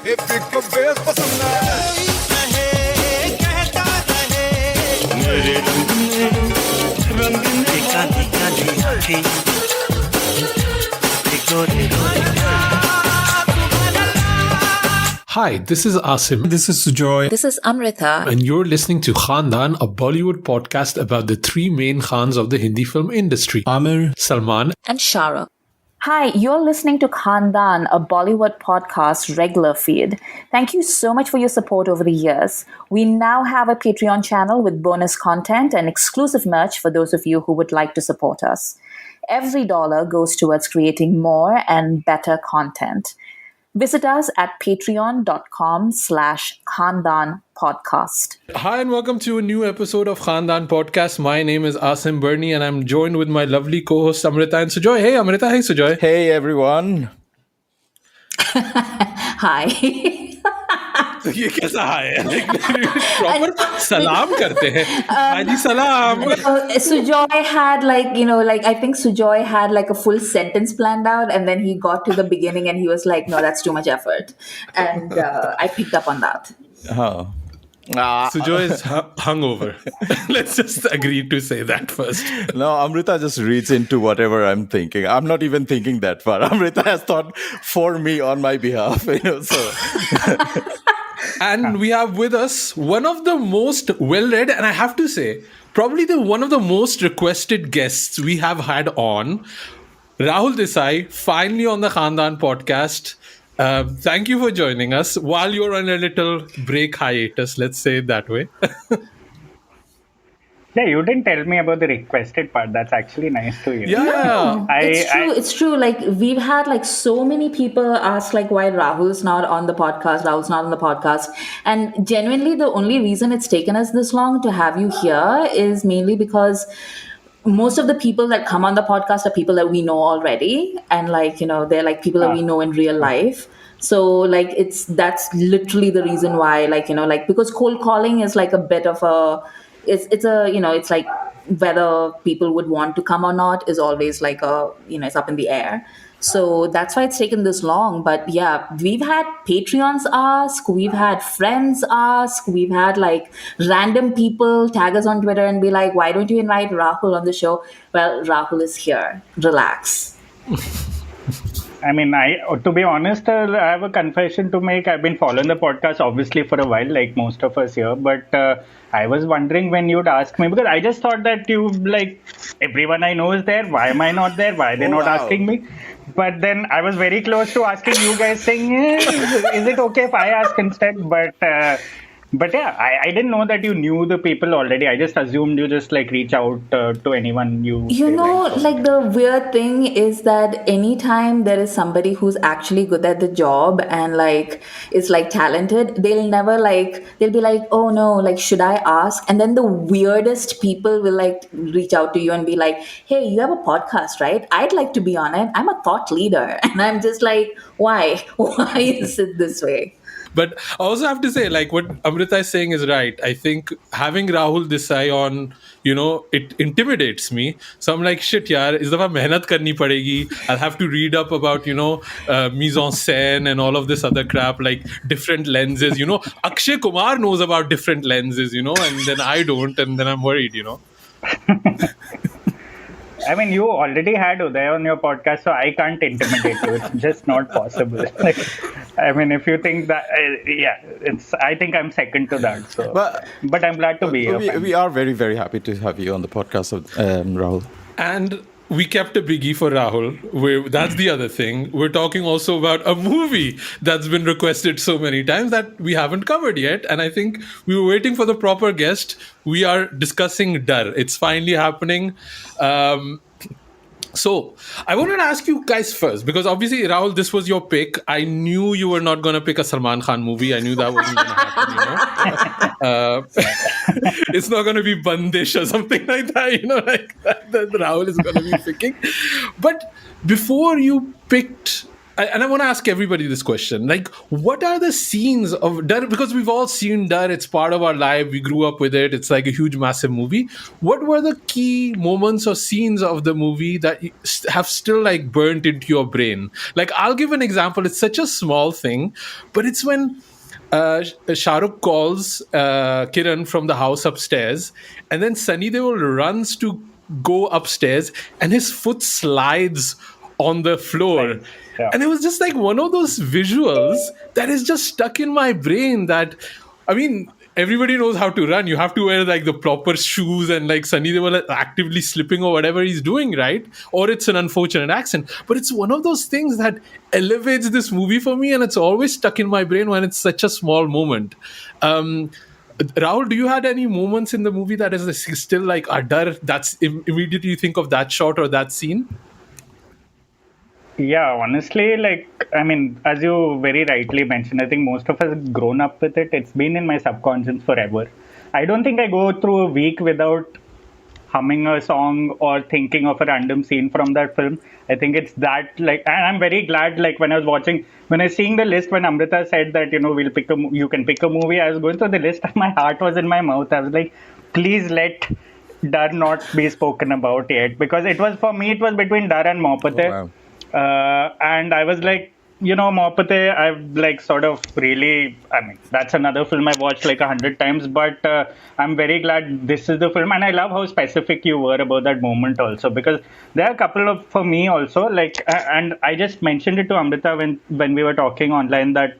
Hi, this is Asim. This is Sujoy. This is Amrita. And you're listening to Khandan, a Bollywood podcast about the three main Khans of the Hindi film industry. Amir, Salman, And Shahrukh. Hi, you're listening to Khandan, a Bollywood podcast regular feed. Thank you so much for your support over the years. We now have a Patreon channel with bonus content and exclusive merch for those of you who would like to support us. Every dollar goes towards creating more and better content. Visit us at patreon.com/Khandan podcast. Hi and welcome to a new episode of Khandan Podcast. My name is Asim Bernie and I'm joined with my lovely co-hosts Amrita and Sujoy. Hey Amrita, hey Sujoy. Hey everyone. Hi. ये कैसा हाय है? Proper सलाम करते हैं. हाजी सलाम. Sujoy had I think Sujoy had like a full sentence planned out, and then he got to the beginning and he was like, no, that's too much effort. And I picked up on that. Sujoy is hungover. Let's just agree to say that first. No, Amrita just reads into whatever I'm thinking. I'm not even thinking that far. Amrita has thought for me on my behalf. So. And we have with us one of the most well-read, and I have to say, probably one of the most requested guests we have had on, Rahul Desai, finally on the Khandan podcast. Thank you for joining us while you're on a little break hiatus, let's say it that way. Yeah, you didn't tell me about the requested part. That's actually nice to hear. Yeah. It's true. Like, we've had like so many people ask like why Rahul's not on the podcast. And genuinely the only reason it's taken us this long to have you here is mainly because most of the people that come on the podcast are people that we know already. And they're like people that we know in real life. So like that's literally the reason why, because cold calling is like a bit of a, it's like whether people would want to come or not is always like it's up in the air. So that's why it's taken this long. But yeah, we've had Patreons ask, we've had friends ask, we've had like random people tag us on Twitter and be like, why don't you invite Rahul on the show? Well, Rahul is here. Relax. I mean, to be honest, I have a confession to make. I've been following the podcast obviously for a while, like most of us here. But I was wondering when you'd ask me, because I just thought that everyone I know is there. Why am I not there? Why are they not asking me? But then I was very close to asking you guys, saying, is it okay if I ask instead? But yeah, I didn't know that you knew the people already. I just assumed you just like reach out to anyone you like the weird thing is that anytime there is somebody who's actually good at the job and like is like talented, they'll be like, oh no, like should I ask? And then the weirdest people will like reach out to you and be like, hey, you have a podcast, right? I'd like to be on it. I'm a thought leader. And I'm just like, why is it this way? But I also have to say, like, what Amrita is saying is right. I think having Rahul Desai on, it intimidates me. So I'm like, shit, yaar, is dafa mehnat karni padegi. I'll have to read up about, mise en scène and all of this other crap, like different lenses. Akshay Kumar knows about different lenses, and then I don't, and then I'm worried, I mean, you already had Uday on your podcast, so I can't intimidate you. It's just not possible. I mean, if you think that, I think I'm second to that. So, but I'm glad to be here. We are very, very happy to have you on the podcast, Rahul. And we kept a biggie for Rahul. That's the other thing. We're talking also about a movie that's been requested so many times that we haven't covered yet. And I think we were waiting for the proper guest. We are discussing Darr. It's finally happening. So I wanted to ask you guys first, because obviously, Rahul, this was your pick. I knew you were not going to pick a Salman Khan movie. I knew that wasn't going to happen, It's not going to be Bandish or something like that, like that Rahul is going to be picking. But before you picked and I want to ask everybody this question: like, what are the scenes of Darr? Because we've all seen Darr; it's part of our life. We grew up with it. It's like a huge, massive movie. What were the key moments or scenes of the movie that have still like burnt into your brain? Like, I'll give an example. It's such a small thing, but it's when Shahrukh calls Kiran from the house upstairs, and then Sunny Deol runs to go upstairs, and his foot slides on the floor. Right. Yeah. And it was just like one of those visuals that is just stuck in my brain. That, I mean, everybody knows how to run. You have to wear like the proper shoes, and like Sunny Deol actively slipping or whatever he's doing, right? Or it's an unfortunate accident. But it's one of those things that elevates this movie for me, and it's always stuck in my brain when it's such a small moment. Rahul, do you had any moments in the movie that is still like Darr? That's immediately you think of that shot or that scene? Yeah, honestly, I mean, as you very rightly mentioned, I think most of us have grown up with it. It's been in my subconscious forever. I don't think I go through a week without humming a song or thinking of a random scene from that film. I think it's that, like, and I'm very glad, like, when I was watching, when I was seeing the list, when Amrita said that, you can pick a movie, I was going through the list and my heart was in my mouth. I was like, please let Darr not be spoken about yet, because it was, for me, it was between Darr and Mohapate. Wow. And I was like, Mohapate, I've like sort of really, I mean, that's another film I watched like 100 times, but I'm very glad this is the film. And I love how specific you were about that moment also, because there are a couple of, for me also, like, and I just mentioned it to Amrita when we were talking online that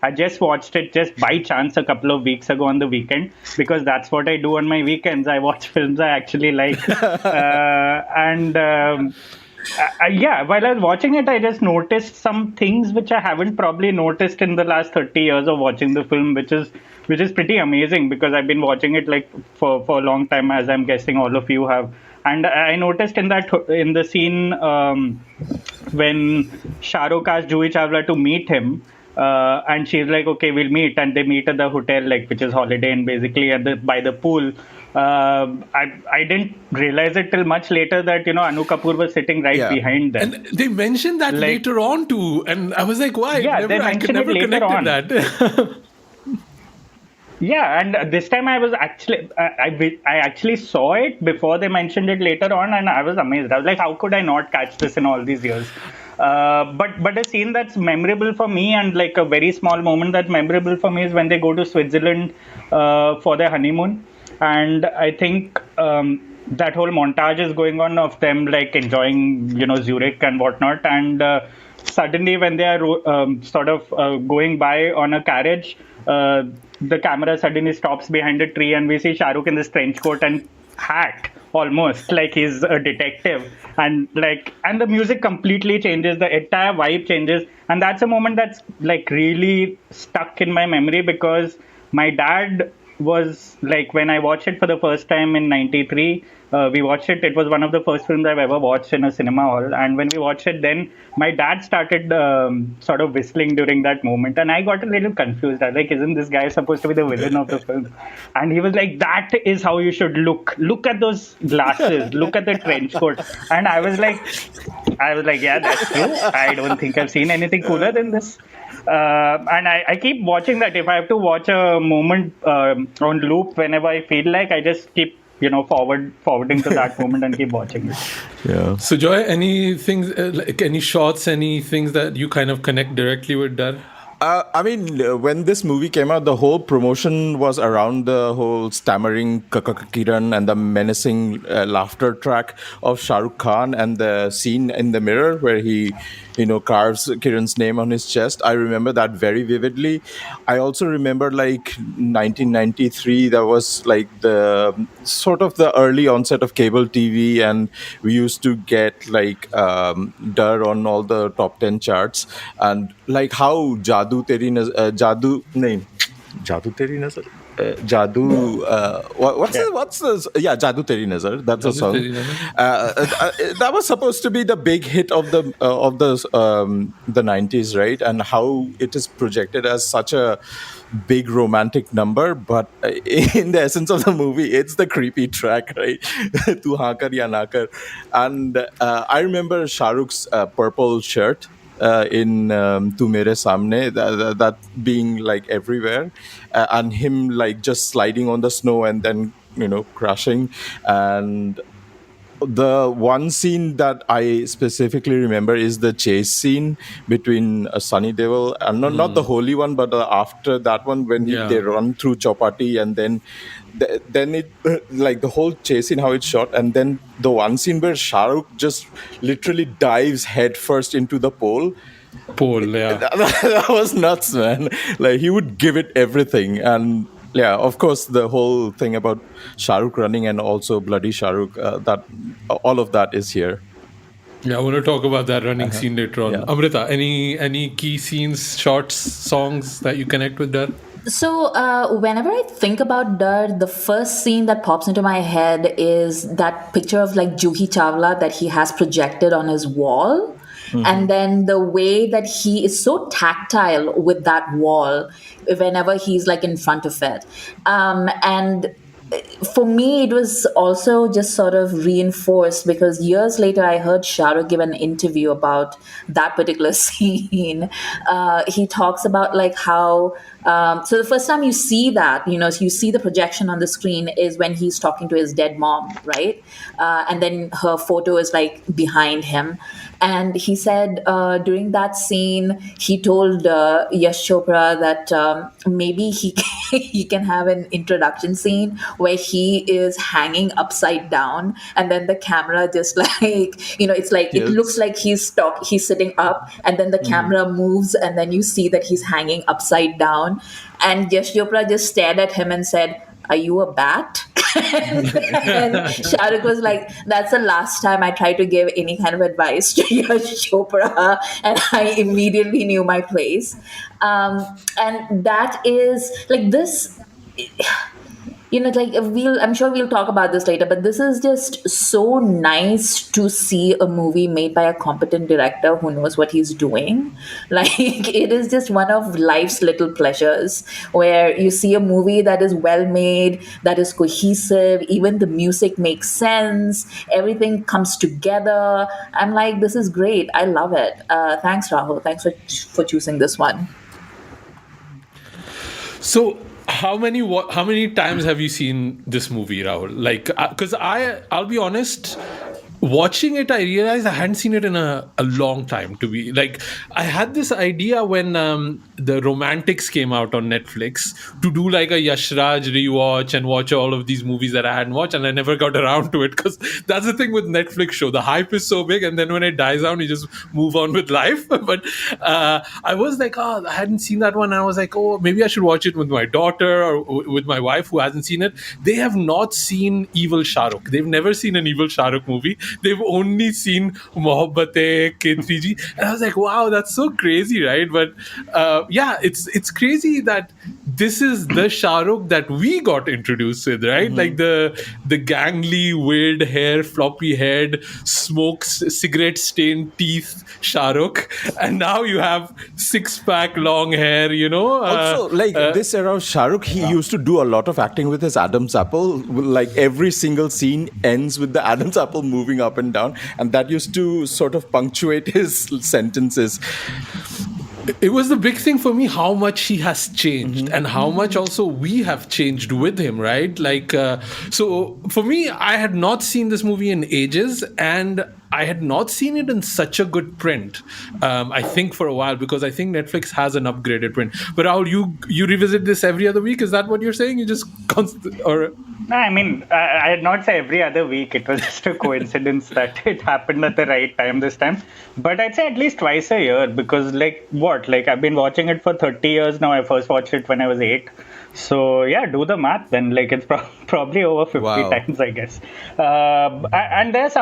I just watched it just by chance a couple of weeks ago on the weekend, because that's what I do on my weekends. I watch films I actually like. Yeah, while I was watching it, I just noticed some things which I haven't probably noticed in the last 30 years of watching the film, which is pretty amazing, because I've been watching it like for a long time, as I'm guessing all of you have. And I noticed in the scene when Shahrukh asked Juhi Chawla to meet him, and she's like, okay, we'll meet, and they meet at the hotel, like, which is Holiday Inn, basically by the pool. I didn't realize it till much later that Anu Kapoor was sitting right behind them. And they mentioned that later on too, and I was like, why? Yeah, I could never connected on that. Yeah, and this time I was actually I actually saw it before they mentioned it later on, and I was amazed. I was like, how could I not catch this in all these years? But a scene that's memorable for me, and like a very small moment that's memorable for me, is when they go to Switzerland for their honeymoon. And I think that whole montage is going on of them like enjoying, Zurich and whatnot. And suddenly, when they are going by on a carriage, the camera suddenly stops behind a tree, and we see Shahrukh in this trench coat and hat, almost like he's a detective. And the music completely changes, the entire vibe changes, and that's a moment that's like really stuck in my memory, because my dad was like, when I watched it for the first time in '93, we watched it. It was one of the first films I've ever watched in a cinema hall. And when we watched it, then my dad started sort of whistling during that moment, and I got a little confused. I was like, isn't this guy supposed to be the villain of the film? And he was like, that is how you should look. Look at those glasses. Look at the trench coat. And I was like, yeah, that's true. I don't think I've seen anything cooler than this. And I keep watching that. If I have to watch a moment on loop whenever I feel like, I just keep forwarding to that moment and keep watching it. Yeah. So Joy, any things like any shots, any things that you kind of connect directly with Darr? I mean, when this movie came out, the whole promotion was around the whole stammering Kiran and the menacing laughter track of Shahrukh Khan, and the scene in the mirror where he, carves Kiran's name on his chest. I remember that very vividly. I also remember like 1993, that was like the sort of the early onset of cable TV, and we used to get like Darr on all the top 10 charts, and like how Jadu Teri Jadu name Jadu Teri Nazar. What's this? Yeah, Jadu Teri Nazar. That's a song. That was supposed to be the big hit of the 90s, right? And how it is projected as such a big romantic number, but in the essence of the movie, it's the creepy track, right? Tu haan kar ya na kar. And I remember Shahrukh's purple shirt. in Tu Mere Samne, that being like everywhere, and him like just sliding on the snow and then crashing. And the one scene that I specifically remember is the chase scene between Sunny Deol, and not the holy one, but after that one, when they Yeah. run through Chopati, and then it like the whole chase scene, how it's shot, and then the one scene where Shahrukh just literally dives headfirst into the pole. Pole, yeah. That was nuts, man. Like, he would give it everything. And yeah, of course, the whole thing about Shahrukh running and also bloody Shahrukh, that all of that is here. Yeah, I want to talk about that running scene later on. Yeah. Amrita, any key scenes, shots, songs that you connect with that? So, whenever I think about Darr, the first scene that pops into my head is that picture of like Juhi Chawla that he has projected on his wall. And then the way that he is so tactile with that wall whenever he's like in front of it. And for me, it was also just sort of reinforced because years later, I heard Shahrukh give an interview about that particular scene. He talks about like how. So the first time you see that, you see the projection on the screen is when he's talking to his dead mom, right? And then her photo is like behind him. And he said during that scene, he told Yash Chopra that maybe he can have an introduction scene where he is hanging upside down, and then the camera just like it's like it looks Yes. like he's sitting up, and then the camera moves, and then you see that he's hanging upside down, and Yash Chopra just stared at him and said, "Are you a bat?" And Shahrukh was like, "That's the last time I tried to give any kind of advice to Yash Chopra," and I immediately knew my place. And that is like this. Like I'm sure we'll talk about this later, but this is just so nice to see a movie made by a competent director who knows what he's doing. Like, it is just one of life's little pleasures where you see a movie that is well made, that is cohesive, even the music makes sense, everything comes together. I'm like, this is great, I love it. Thanks, Rahul. Thanks for choosing this one. So, how many times have you seen this movie, Rahul? Like, because I'll be honest, watching it, I realized I hadn't seen it in a long time. To be like, I had this idea when the Romantics came out on Netflix to do like a Yash Raj rewatch and watch all of these movies that I hadn't watched, and I never got around to it because that's the thing with Netflix show. The hype is so big, and then when it dies down, you just move on with life. But I was like, oh, I hadn't seen that one. And I was like, oh, maybe I should watch it with my daughter or with my wife who hasn't seen it. They have not seen Evil Shahrukh. They've never seen an Evil Shahrukh movie. They've only seen Mohabbatein, K3G. And I was like, wow, that's so crazy, right? But yeah, it's crazy that this is the Shahrukh that we got introduced with, right? Like the gangly, weird hair, floppy head, smokes, cigarette stained teeth Shahrukh. And now you have six-pack, long hair, Also, like this era of Shahrukh, he used to do a lot of acting with his Adam's apple. Like, every single scene ends with the Adam's apple moving up and down, and that used to sort of punctuate his sentences. It was the big thing for me how much he has changed and how much also we have changed with him, right? Like, so for me, I had not seen this movie in ages, and I had not seen it in such a good print. I think for a while, because I think Netflix has an upgraded print. But Rahul, you revisit this every other week? Is that what you're saying? You just constant or? No, I mean, I'd not say every other week. It was just a coincidence that it happened at the right time this time. But I'd say at least twice a year because, like, Like, I've been watching it for 30 years now. I first watched it when I was 8. So, yeah, do the math then. Like, it's probably over 50 Wow. times, I guess. And there's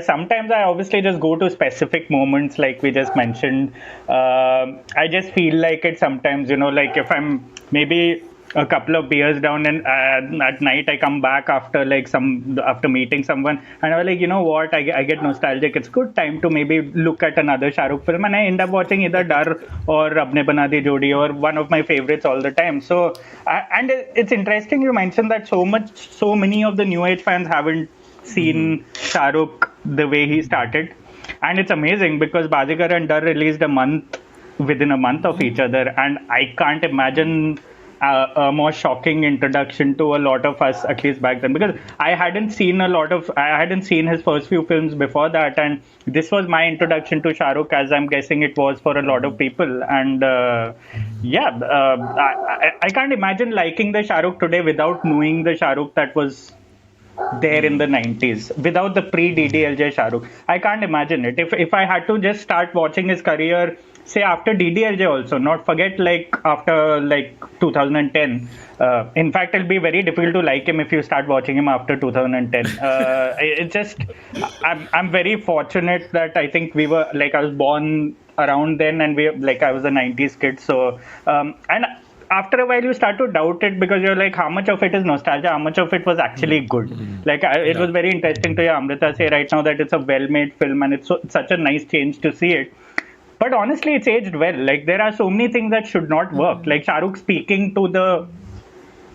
sometimes I obviously just go to specific moments like we just mentioned. I just feel like it sometimes, like if I'm maybe a couple of beers down and at night I come back after meeting someone and I was like, you know what, I get nostalgic. It's good time to maybe look at another Shahrukh film, and I end up watching either Darr or Rabne Bana Di Jodi, or one of my favorites all the time. So and it's interesting you mentioned that so many of the new age fans haven't seen Shahrukh the way he started. And it's amazing because Bazigar and Darr released within a month of each other, and I can't imagine a more shocking introduction to a lot of us, at least back then, because I hadn't seen his first few films before that, and this was my introduction to Shahrukh, as I'm guessing it was for a lot of people. And I can't imagine liking the Shahrukh today without knowing the Shahrukh that was there in the 90s, without the pre DDLJ Shahrukh. I can't imagine it. If I had to just start watching his career, say after DDLJ also, not forget like after like 2010. In fact, it'll be very difficult to like him if you start watching him after 2010. It just, I'm very fortunate that I think we were like, I was born around then, and I was a 90s kid. So, and after a while you start to doubt it, because you're like, how much of it is nostalgia, how much of it was actually good. It was very interesting to hear Amrita say right now that it's a well-made film, and it's such a nice change to see it. But honestly, it's aged well. Like, there are so many things that should not work, like Shahrukh speaking to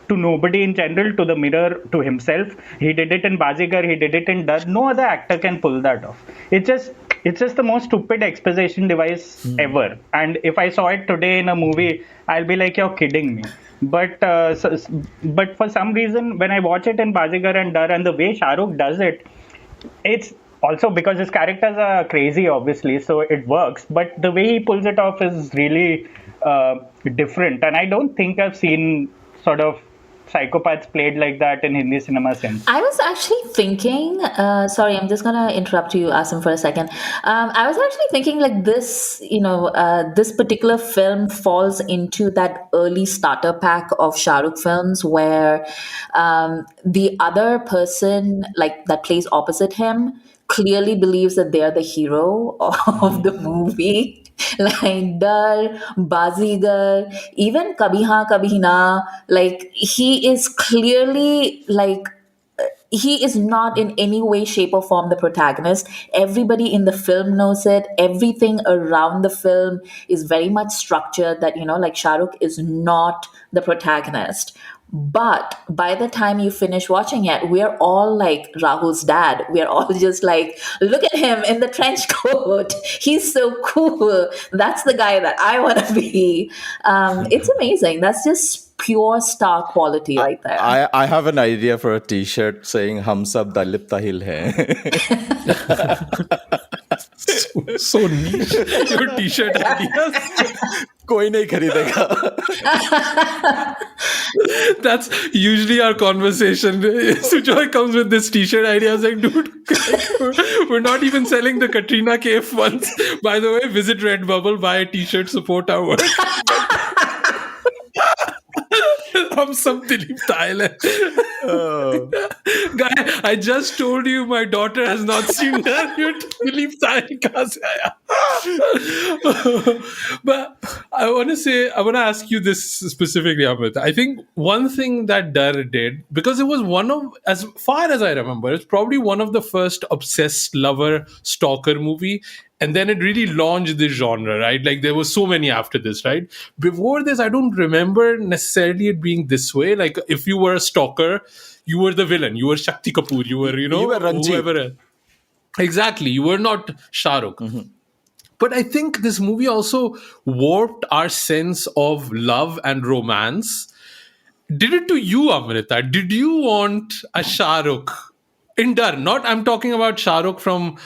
nobody in general, to the mirror, to himself. He did it in Bazigar, he did it in Darr. No other actor can pull that off. It's just the most stupid exposition device ever. And if I saw it today in a movie, I'll be like, you're kidding me. But for some reason, when I watch it in Bazigar and Darr, and the way Shahrukh does it, it's also because his characters are crazy, obviously, so it works. But the way he pulls it off is really different. And I don't think I've seen sort of psychopaths played like that in Hindi cinema since. I was actually thinking, sorry, I'm just gonna interrupt you, Asim, for a second. I was actually thinking like this, this particular film falls into that early starter pack of Shahrukh films where the other person, like that plays opposite him, clearly believes that they're the hero of the movie. Like Dar, Bazigar, even Kabhi Haan Kabhi Na, like he is clearly like he is not in any way, shape, or form the protagonist. Everybody in the film knows it. Everything around the film is very much structured that, like Shahrukh is not the protagonist. But by the time you finish watching it, we're all like Rahul's dad. We're all just like, look at him in the trench coat. He's so cool. That's the guy that I want to be. It's amazing. That's just pure star quality right there. I have an idea for a T-shirt saying "Hum sab Dalip Tahil hai." So niche. Your t-shirt ideas. कोई नहीं खरीदेगा. That's usually our conversation. Sujoy comes with this t-shirt idea. I was like, dude, we're not even selling the Katrina Kaif ones. By the way, visit Redbubble, buy a t-shirt, support our work. हम सब दिलीप तायल है. Guy, I just told you my daughter has not seen that. Dilip Tayal कहाँ से आया? But I want to ask you this specifically, Amit. I think one thing that Darr did, because it was as far as I remember, it's probably one of the first obsessed lover stalker movie. And then it really launched this genre, right? Like there were so many after this, right? Before this, I don't remember necessarily it being this way. Like if you were a stalker, you were the villain. You were Shakti Kapoor. You were, You were Ranjit. whoever. Exactly. You were not Shah Rukh. Mm-hmm. But I think this movie also warped our sense of love and romance. Did it to you, Amrita? Did you want a Shah Rukh in Darr? Not, I'm talking about Shah Rukh from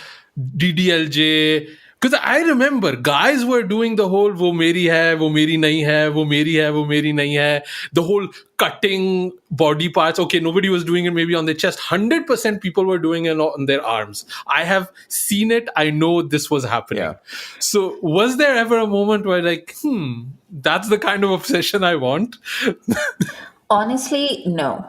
DDLJ. Because I remember guys were doing the whole wo meri hai, wo meri nahi hai, wo meri hai, wo meri nahi hai. The whole cutting body parts. Okay, nobody was doing it maybe on their chest. 100% people were doing it on their arms. I have seen it. I know this was happening. Yeah. So was there ever a moment where like, that's the kind of obsession I want? Honestly, no.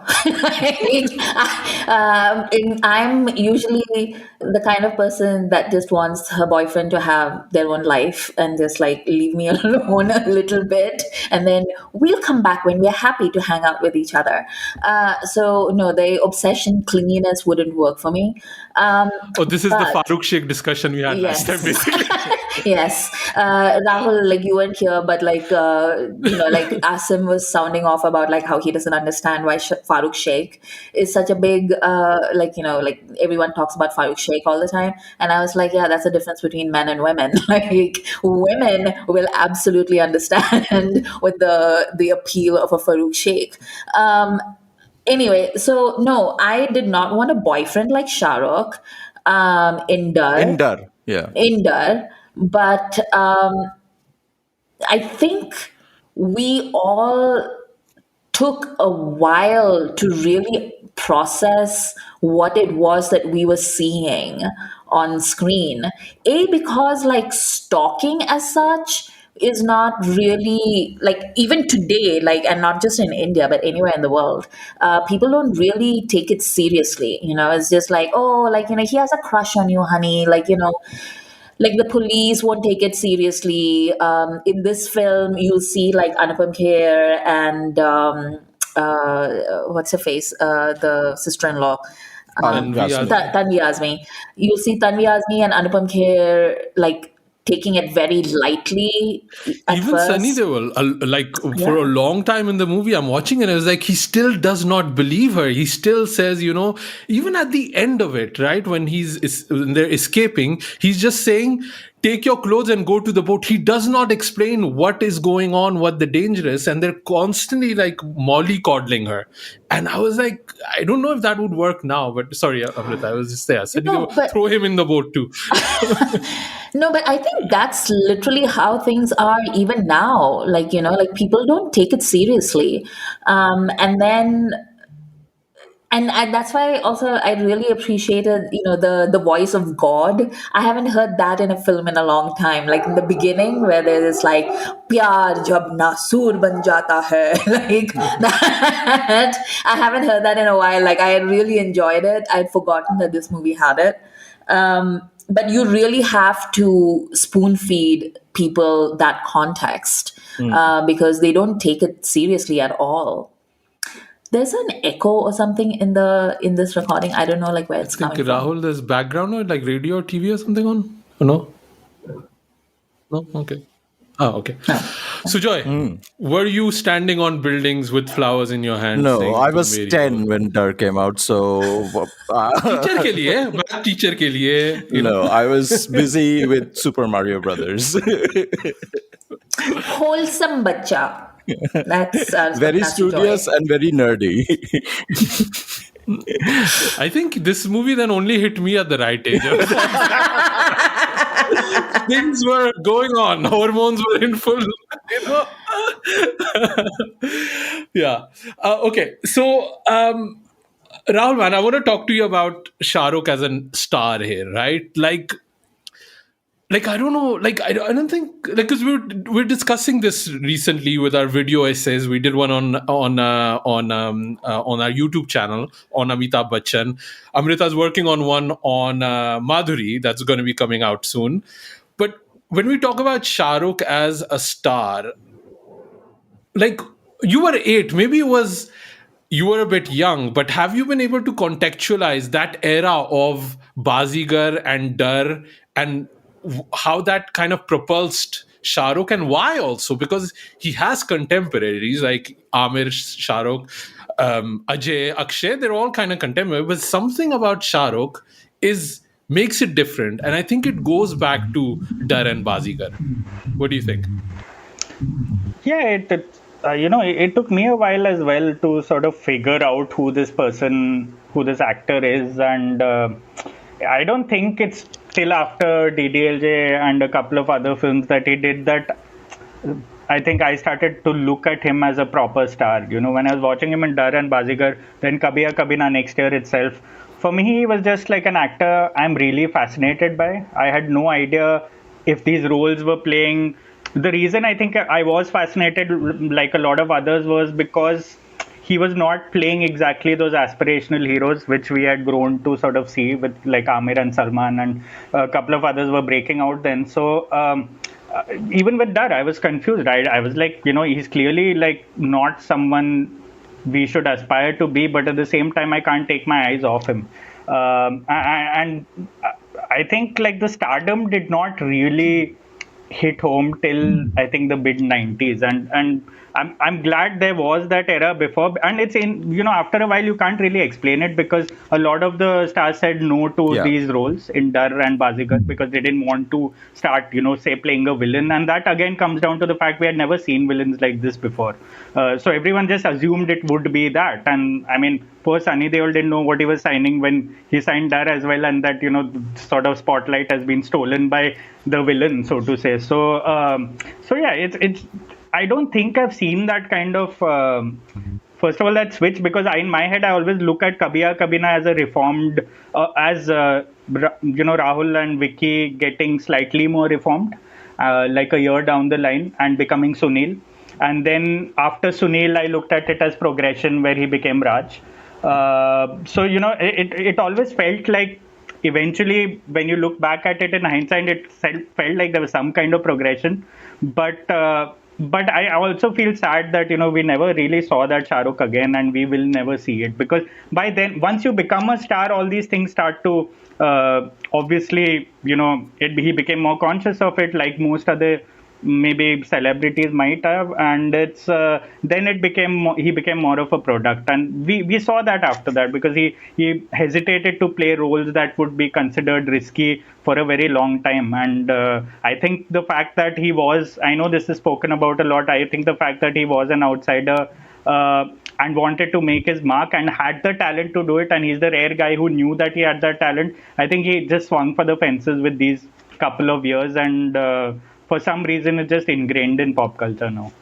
I'm usually the kind of person that just wants her boyfriend to have their own life and just like leave me alone a little bit. And then we'll come back when we're happy to hang out with each other. So, no, the obsession, clinginess wouldn't work for me. This is the Farooq Sheikh discussion we had last time, basically. Yes, Rahul, like you weren't here, but like Asim was sounding off about like how he doesn't understand why Farooq Sheikh is such a big, like everyone talks about Farooq Sheikh all the time, and I was like, yeah, that's the difference between men and women. Like women will absolutely understand with the appeal of a Farooq Sheikh. Um, Anyway, so no, I did not want a boyfriend like Shahrukh in In Darr Dar, yeah. but I think we all took a while to really process what it was that we were seeing on screen. A, because like stalking as such is not really like even today, like, and not just in India but anywhere in the world, people don't really take it seriously. It's just like, oh, like, he has a crush on you, honey, like the police won't take it seriously. In this film, you'll see like Anupam Kher and what's her face, the sister-in-law, Tanvi Yasmin. Azmi. Tanvi Azmi. You'll see Tanvi Azmi and Anupam Kher like taking it very lightly at Even Sunny first. Deol, like for a Yeah. long time in the movie, I'm watching it. I was like, he still does not believe her. He still says, even at the end of it, right when when they're escaping, he's just saying, "Take your clothes and go to the boat." He does not explain what is going on, what the danger is, and they're constantly like mollycoddling her. And I was like, I don't know if that would work now, but sorry, Amrita, I was just there. Sunny Deol, No, but throw him in the boat too. no, but I think that's literally how things are even now. Like, like people don't take it seriously. And then and that's why also I really appreciated the voice of God. I haven't heard that in a film in a long time. Like in the beginning where there's like pyar jab nasur ban jata hai like that. I haven't heard that in a while. Like I had really enjoyed it. I'd forgotten that this movie had it. But you really have to spoon feed people that context, because they don't take it seriously at all. There's an echo or something in this recording. I don't know like where I it's think coming from. Rahul, there's background noise, like radio or TV or something on. Oh, no, no, okay. Oh, okay. No. So, Joy, were you standing on buildings with flowers in your hand No, saying I "Tum was meri 10 ho"? when Dar came out, so Teacher के लिए, math teacher के लिए. no, I was busy with Super Mario Brothers. Wholesome bacha. That's what Very Master studious Joy. and very nerdy. I think this movie then only hit me at the right age. Things were going on, hormones were in full, you know. Yeah. Okay. So, Rahul, man, I want to talk to you about Shahrukh as a star here, right? Like I don't know, like I don't think, like, because we're discussing this recently with our video essays. We did one on our YouTube channel on Amitabh Bachchan. Amrita's working on one on Madhuri that's going to be coming out soon. But when we talk about Shahrukh as a star, like, you were 8, maybe it was, you were a bit young, but have you been able to contextualize that era of Bazigar and Darr, and how that kind of propulsed Shahrukh, and why also? Because he has contemporaries like Amir, Shahrukh, Ajay, Akshay, they're all kind of contemporary, but something about Shahrukh is makes it different. And I think it goes back to Darr and Bazigar. What do you think? Yeah, it took me a while as well to sort of figure out who this actor is, and I don't think it's till after DDLJ and a couple of other films that he did that I think I started to look at him as a proper star. When I was watching him in Darr and Bazigar, then Kabhi Haan Kabhi Na next year itself, for me, he was just like an actor I'm really fascinated by. I had no idea if these roles were playing. The reason I think I was fascinated, like a lot of others, was because he was not playing exactly those aspirational heroes which we had grown to sort of see with like Amir and Salman, and a couple of others were breaking out then. So even with that, I was confused. I was like, he's clearly like not someone we should aspire to be, but at the same time, I can't take my eyes off him. And I think like the stardom did not really hit home till I think the mid 90s, and I'm glad there was that era before, and it's in, after a while you can't really explain it because a lot of the stars said no to Yeah. these roles in Darr and Bazigar because they didn't want to start, say, playing a villain, and that again comes down to the fact we had never seen villains like this before. So everyone just assumed it would be that, and I mean, poor Sunny Deol didn't know what he was signing when he signed Darr as well, and that sort of spotlight has been stolen by the villain, so to say. So yeah, it's. I don't think I've seen that kind of. First of all, that switch, because in my head I always look at Kabhi Kabhi Na as a reformed, Rahul and Vicky getting slightly more reformed, like a year down the line and becoming Sunil. And then after Sunil, I looked at it as progression where he became Raj. So it always felt like eventually when you look back at it in hindsight, it felt like there was some kind of progression. But I also feel sad that we never really saw that Shahrukh again, and we will never see it, because by then, once you become a star, all these things start to obviously, he became more conscious of it, like most other maybe celebrities might have, and it's then he became more of a product, and we saw that after that, because he hesitated to play roles that would be considered risky for a very long time. And I think the fact that I know this is spoken about a lot, I think the fact that he was an outsider and wanted to make his mark and had the talent to do it, and he's the rare guy who knew that he had that talent, I think he just swung for the fences with these couple of years, and for some reason it's just ingrained in pop culture now.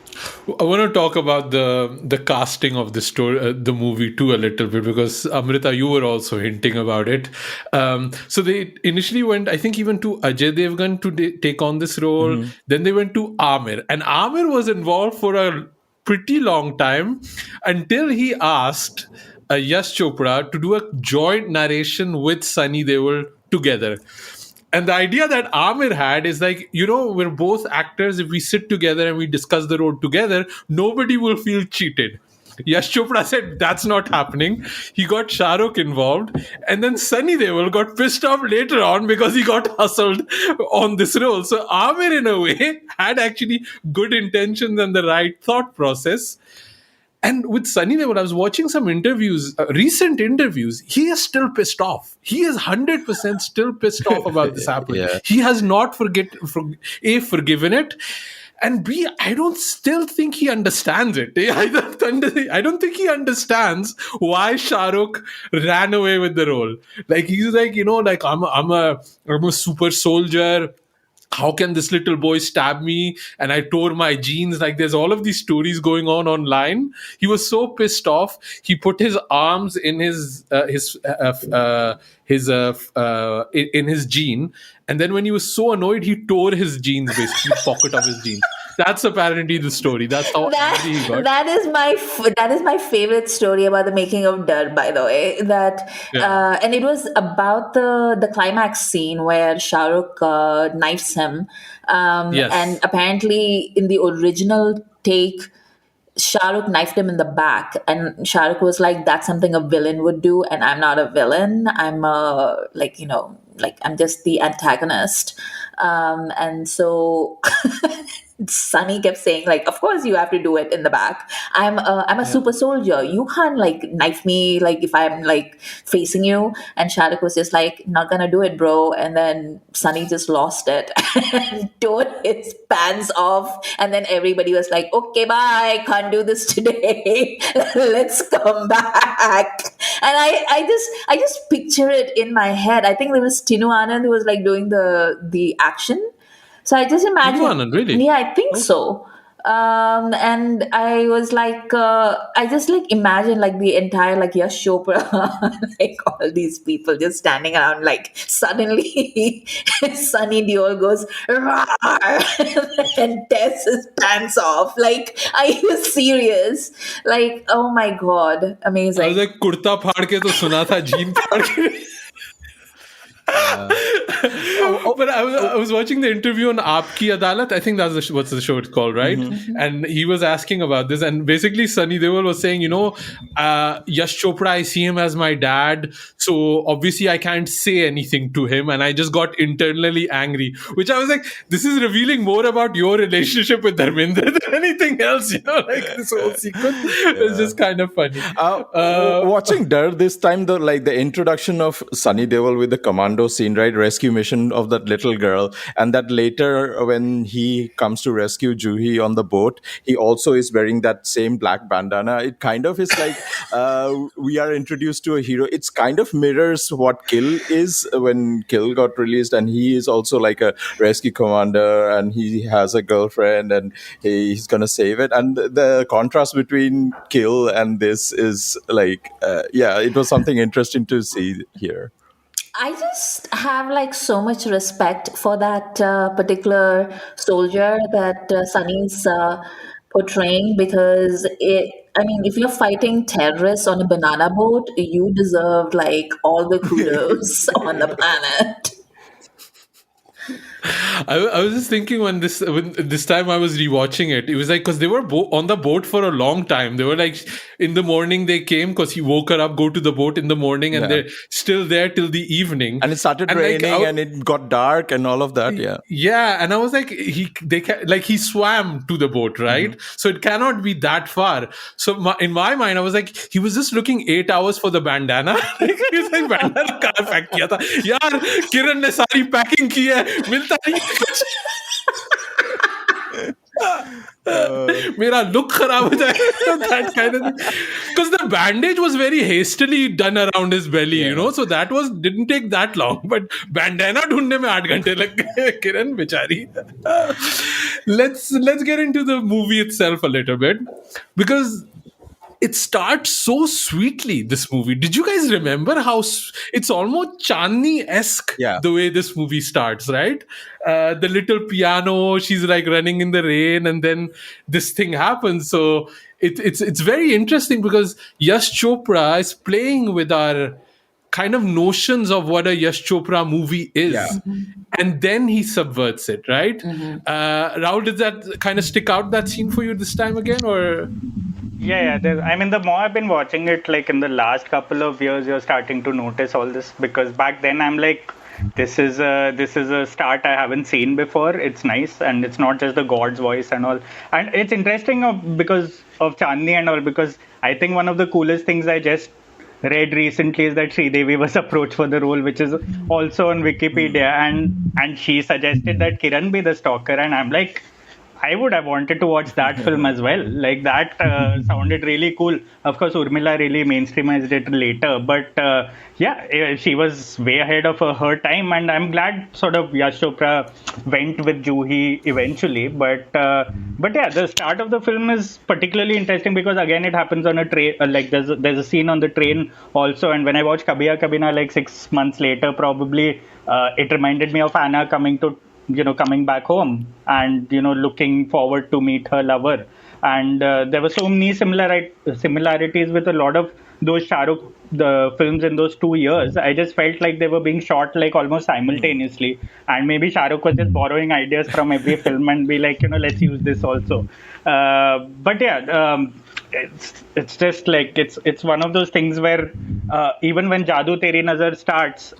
I want to talk about the casting of the story, the movie too, a little bit, because Amrita, you were also hinting about it. So they initially went, I think, even to Ajay Devgan to take on this role. Then they went to Amir, and Amir was involved for a pretty long time until he asked Yash Chopra to do a joint narration with Sunny Deol together. And the idea that Amir had is like, we're both actors. If we sit together and we discuss the role together, nobody will feel cheated. Yash Chopra said that's not happening. He got Shahrukh involved, and then Sunny Deol got pissed off later on because he got hustled on this role. So Amir, in a way, had actually good intentions and the right thought process. And with Sunny Deol, I was watching some interviews, recent interviews. He is still pissed off. He is 100% still pissed off about this happening. Yeah. He has not forgiven it, and B, I don't still think he understands it. I don't think he understands why Shahrukh ran away with the role. Like he's like, like I'm a super soldier. How can this little boy stab me and I tore my jeans? Like there's all of these stories going on online. He was so pissed off, he put his arms in his in his jean, and then when he was so annoyed, he tore his jeans, basically pocket of his jeans. That's apparently the story. That's how angry he got. That is my favorite story about the making of Darr, by the way. And it was about the climax scene where Shahrukh knifes him, Yes. and apparently in the original take, Shahrukh knifed him in the back, and Shahrukh was like, "That's something a villain would do, and I'm not a villain. I'm I'm just the antagonist." And so Sunny kept saying, like, "Of course you have to do it in the back. I'm a super soldier. You can't like knife me like if I'm like facing you." And Shahrukh was just like, "Not gonna do it, bro." And then Sunny just lost it and tore his pants off. And then everybody was like, "Okay, bye. Can't do this today. Let's come back." And I just picture it in my head. I think there was Tinu Anand who was like doing the action. So I just imagine. Anand, really? Yeah, I think so. And I was like, I just like imagine like the entire like Yash Chopra, like all these people just standing around. Like suddenly, Sunny Deol goes "Rawr," and tears his pants off. Like, are you serious? Like, oh my god, amazing! I was like, kurta फाड़ के तो सुना था, jean फाड़ के. But I was watching the interview on Aapki Adalat. I think that's what's the show it's called, right? And he was asking about this, and basically Sunny Deol was saying, Yash Chopra, I see him as my dad, so obviously I can't say anything to him, and I just got internally angry. Which I was like, this is revealing more about your relationship with Dharmendra than anything else. Like this whole sequence is just kind of funny. Watching Darr this time, the introduction of Sunny Deol with the commando scene, right, rescue mission of that little girl, and that later when he comes to rescue Juhi on the boat, he also is wearing that same black bandana. It kind of is like we are introduced to a hero. It's kind of mirrors what Kill is when Kill got released, and he is also like a rescue commander, and he has a girlfriend, and he's gonna save it. And the contrast between Kill and this is like, it was something interesting to see here. I just have like so much respect for that particular soldier that Sunny's portraying, because I mean, if you're fighting terrorists on a banana boat, you deserve like all the kudos on the planet. I was just thinking when this time I was rewatching it, it was like because they were on the boat for a long time. They were like in the morning they came because he woke her up, go to the boat in the morning, and they're still there till the evening. And it started raining, and it got dark, and all of that. Yeah, and I was like, he swam to the boat, right? So it cannot be that far. So in my mind, I was like, he was just looking 8 hours for the bandana. He was like, bandana कहाँ pack किया था? यार, किरण ने सारी packing की है, मिलता नहीं कुछ. मेरा look खराब हो जाएगा, that kind of thing. Because the bandage was very hastily done around his belly, so that didn't take that long. But bandana ढूंढने में 8 घंटे लग गए, किरण बेचारी. Let's get into the movie itself a little bit, because it starts so sweetly, this movie. Did you guys remember how it's almost Chandni-esque the way this movie starts, right? The little piano, she's like running in the rain, and then this thing happens. So it's very interesting because Yash Chopra is playing with our kind of notions of what a Yash Chopra movie is. And then he subverts it, right? Rahul, did that kind of stick out, that scene for you this time again, or... Yeah. I mean, the more I've been watching it, like in the last couple of years, you're starting to notice all this, because back then I'm like, this is a start I haven't seen before. It's nice, and it's not just the God's voice and all. And it's interesting because of Chandni and all, because I think one of the coolest things I just read recently is that Sridevi was approached for the role, which is also on Wikipedia, and she suggested that Kiran be the stalker, and I'm like, I would have wanted to watch that film as well. Like, that sounded really cool. Of course, Urmila really mainstreamized it later. But she was way ahead of her time. And I'm glad sort of Yash Chopra went with Juhi eventually. But yeah, the start of the film is particularly interesting because, again, it happens on a train. Like, there's a scene on the train also. And when I watched Kabhi Kabhi Na, like 6 months later, probably, it reminded me of Anna coming back home and, looking forward to meet her lover. And there were so many similarities with a lot of those Shahrukh the films in those 2 years. I just felt like they were being shot like almost simultaneously. And maybe Shahrukh was just borrowing ideas from every film and be like, let's use this also. But yeah, it's just like, it's one of those things where even when Jadu Teri Nazar starts,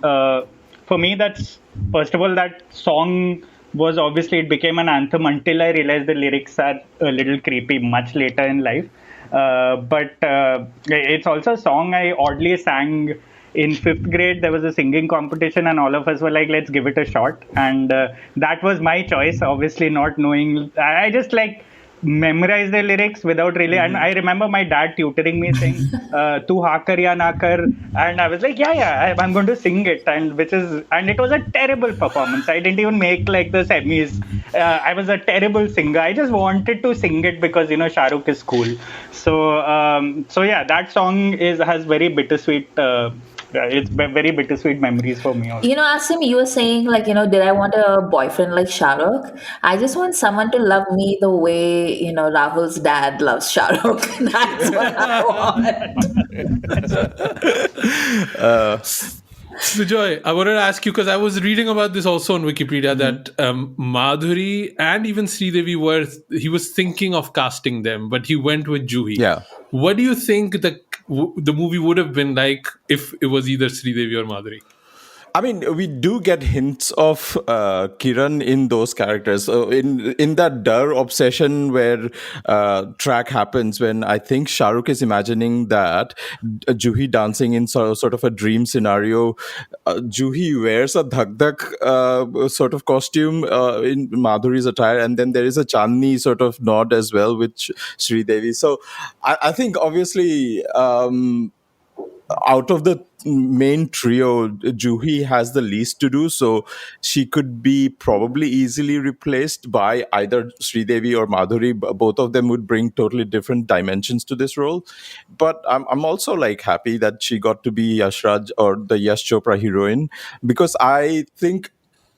for me, that's, first of all, that song was obviously, it became an anthem until I realized the lyrics are a little creepy much later in life. But it's also a song I oddly sang in 5th grade. There was a singing competition and all of us were like, let's give it a shot. And that was my choice, obviously not knowing. I just like memorize the lyrics without really, and I remember my dad tutoring me saying tu ha kar ya na kar, and I was like, I'm going to sing it, and it was a terrible performance. I didn't even make like the semis. I was a terrible singer. I just wanted to sing it because Shahrukh is cool. So yeah, that song has very bittersweet it's very bittersweet memories for me also. Asim, you were saying like, did I want a boyfriend like Shahrukh? I just want someone to love me the way, Rahul's dad loves Shahrukh. That's what I want. So, Joy, I wanted to ask you because I was reading about this also on Wikipedia that Madhuri and even Sridevi he was thinking of casting them, but he went with Juhi. Yeah. What do you think the movie would have been like if it was either Sridevi or Madhuri? I mean, we do get hints of Kiran in those characters. So in that Darr obsession where track happens, when I think Shahrukh is imagining that Juhi dancing in sort of a dream scenario, Juhi wears a dhak dhak sort of costume in Madhuri's attire, and then there is a Chandni sort of nod as well with Sri Devi. So I think obviously. Out of the main trio, Juhi has the least to do, so she could be probably easily replaced by either Sridevi or Madhuri. Both of them would bring totally different dimensions to this role. But I'm also like happy that she got to be Yashraj or the Yash Chopra heroine, because I think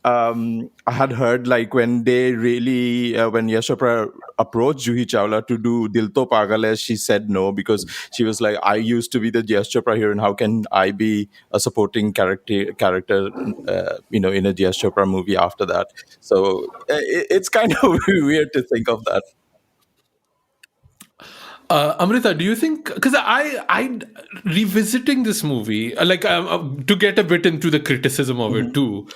I had heard like when they really when Yash Chopra approached Juhi Chawla to do Dil To Pagal Hai, she said no, because she was like, I used to be the Yash Chopra hero, and how can I be a supporting character in a Yash Chopra movie after that? So it's kind of weird to think of that. Amrita, do you think? Because I revisiting this movie, to get a bit into the criticism of it too.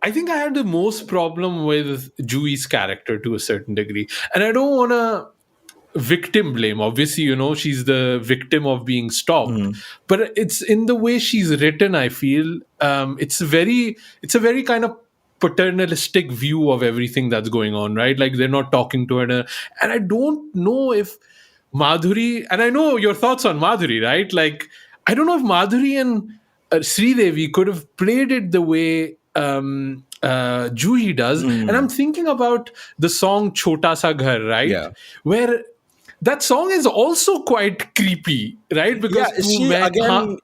I think I had the most problem with Jui's character to a certain degree, and I don't want to victim blame. Obviously, she's the victim of being stopped, but it's in the way she's written. I feel it's a very kind of paternalistic view of everything that's going on, right? Like they're not talking to her, and I don't know if Madhuri, and I know your thoughts on Madhuri, right? Like, I don't know if Madhuri and Sridevi could have played it the way Juhi does. And I'm thinking about the song Chota Sa Ghar, right? Yeah. Where that song is also quite creepy, right? Yeah, Because she again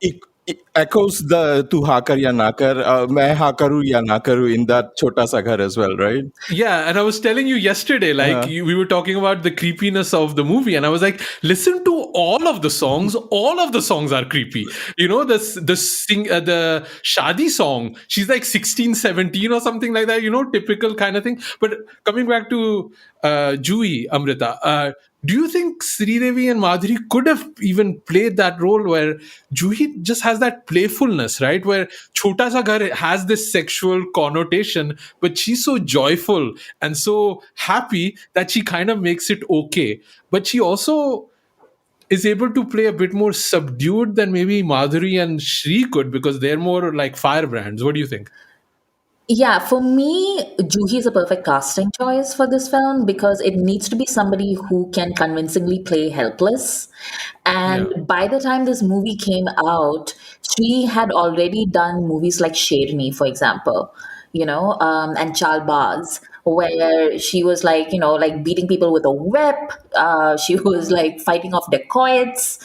echoes the "Tu ha kar ya na kar," "Main ha karu ya na karu" in that Chota Sa Ghar as well, right? Yeah, and I was telling you yesterday, we were talking about the creepiness of the movie, and I was like, listen to all of the songs. All of the songs are creepy. The Shadi song, she's like 16, 17 or something like that, typical kind of thing. But coming back to Juhi, Amrita, do you think Sridevi and Madhuri could have even played that role where Juhi just has that playfulness, right? Where Chota Sa Ghar has this sexual connotation, but she's so joyful and so happy that she kind of makes it okay. But she also is able to play a bit more subdued than maybe Madhuri and Shri could, because they're more like firebrands. What do you think? Yeah, for me, Juhi is a perfect casting choice for this film because it needs to be somebody who can convincingly play helpless. Yeah. And by the time this movie came out, she had already done movies like Sherni, for example, and Chalbaz, where she was like, like beating people with a whip. She was like fighting off dacoits.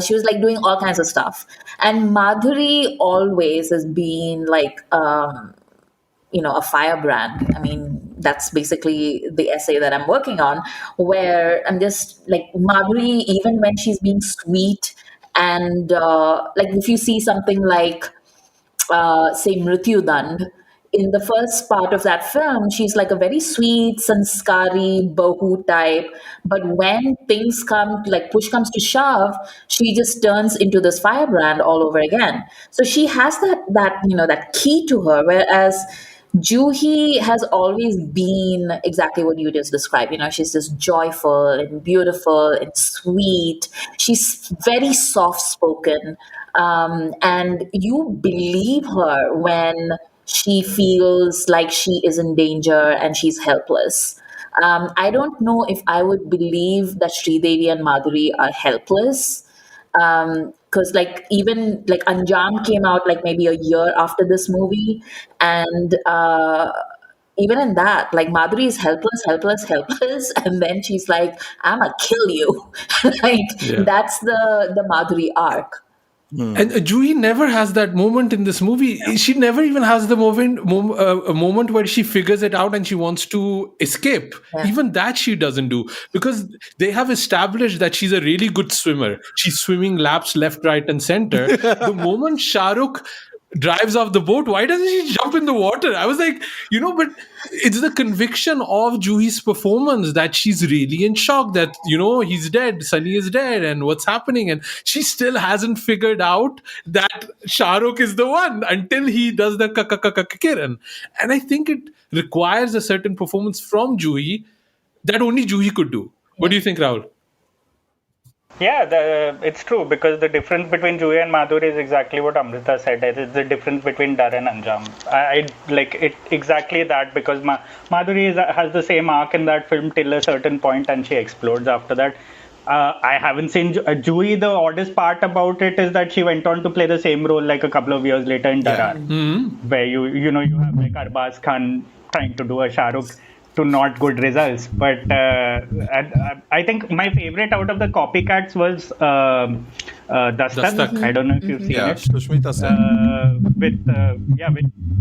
She was like doing all kinds of stuff. And Madhuri always has been like, a firebrand. I mean, that's basically the essay that I'm working on, where I'm just like Madhuri, even when she's being sweet, and like if you see something like say Mrityu Dand, in the first part of that film, she's like a very sweet, sanskari, bohu type. But when things come, like push comes to shove, she just turns into this firebrand all over again. So she has that key to her, whereas Juhi has always been exactly what you just described. She's just joyful and beautiful and sweet. She's very soft spoken. And you believe her when she feels like she is in danger and she's helpless. I don't know if I would believe that Sridevi and Madhuri are helpless, because like even like Anjam came out like maybe a year after this movie, and even in that, like Madhuri is helpless, helpless, helpless, and then she's like, "I'ma kill you." Like Yeah. that's the Madhuri arc. And Juhi never has that moment in this movie. She never even has the a moment where she figures it out and she wants to escape. Yeah. Even that she doesn't do, because they have established that she's a really good swimmer. She's swimming laps left, right, and center. The moment Shahrukh drives off the boat, why doesn't she jump in the water? I was like, but it's the conviction of Juhi's performance that she's really in shock that, he's dead, Sunny is dead, and what's happening. And she still hasn't figured out that Shahrukh is the one until he does the Kiran. And I think it requires a certain performance from Juhi that only Juhi could do. What do you think, Rahul? Yeah, it's true because the difference between Juhi and Madhuri is exactly what Amrita said. It's the difference between Darr and Anjam. I like it exactly that because Madhuri has the same arc in that film till a certain point and she explodes after that. I haven't seen Juhi. The oddest part about it is that she went on to play the same role like a couple of years later in Darr, where you have like Arbaz Khan trying to do a Shahrukh to not good results. But I think my favorite out of the copycats was Dastak. Dastak. I don't know if you've seen Yeah, it. Sushmita Sen. With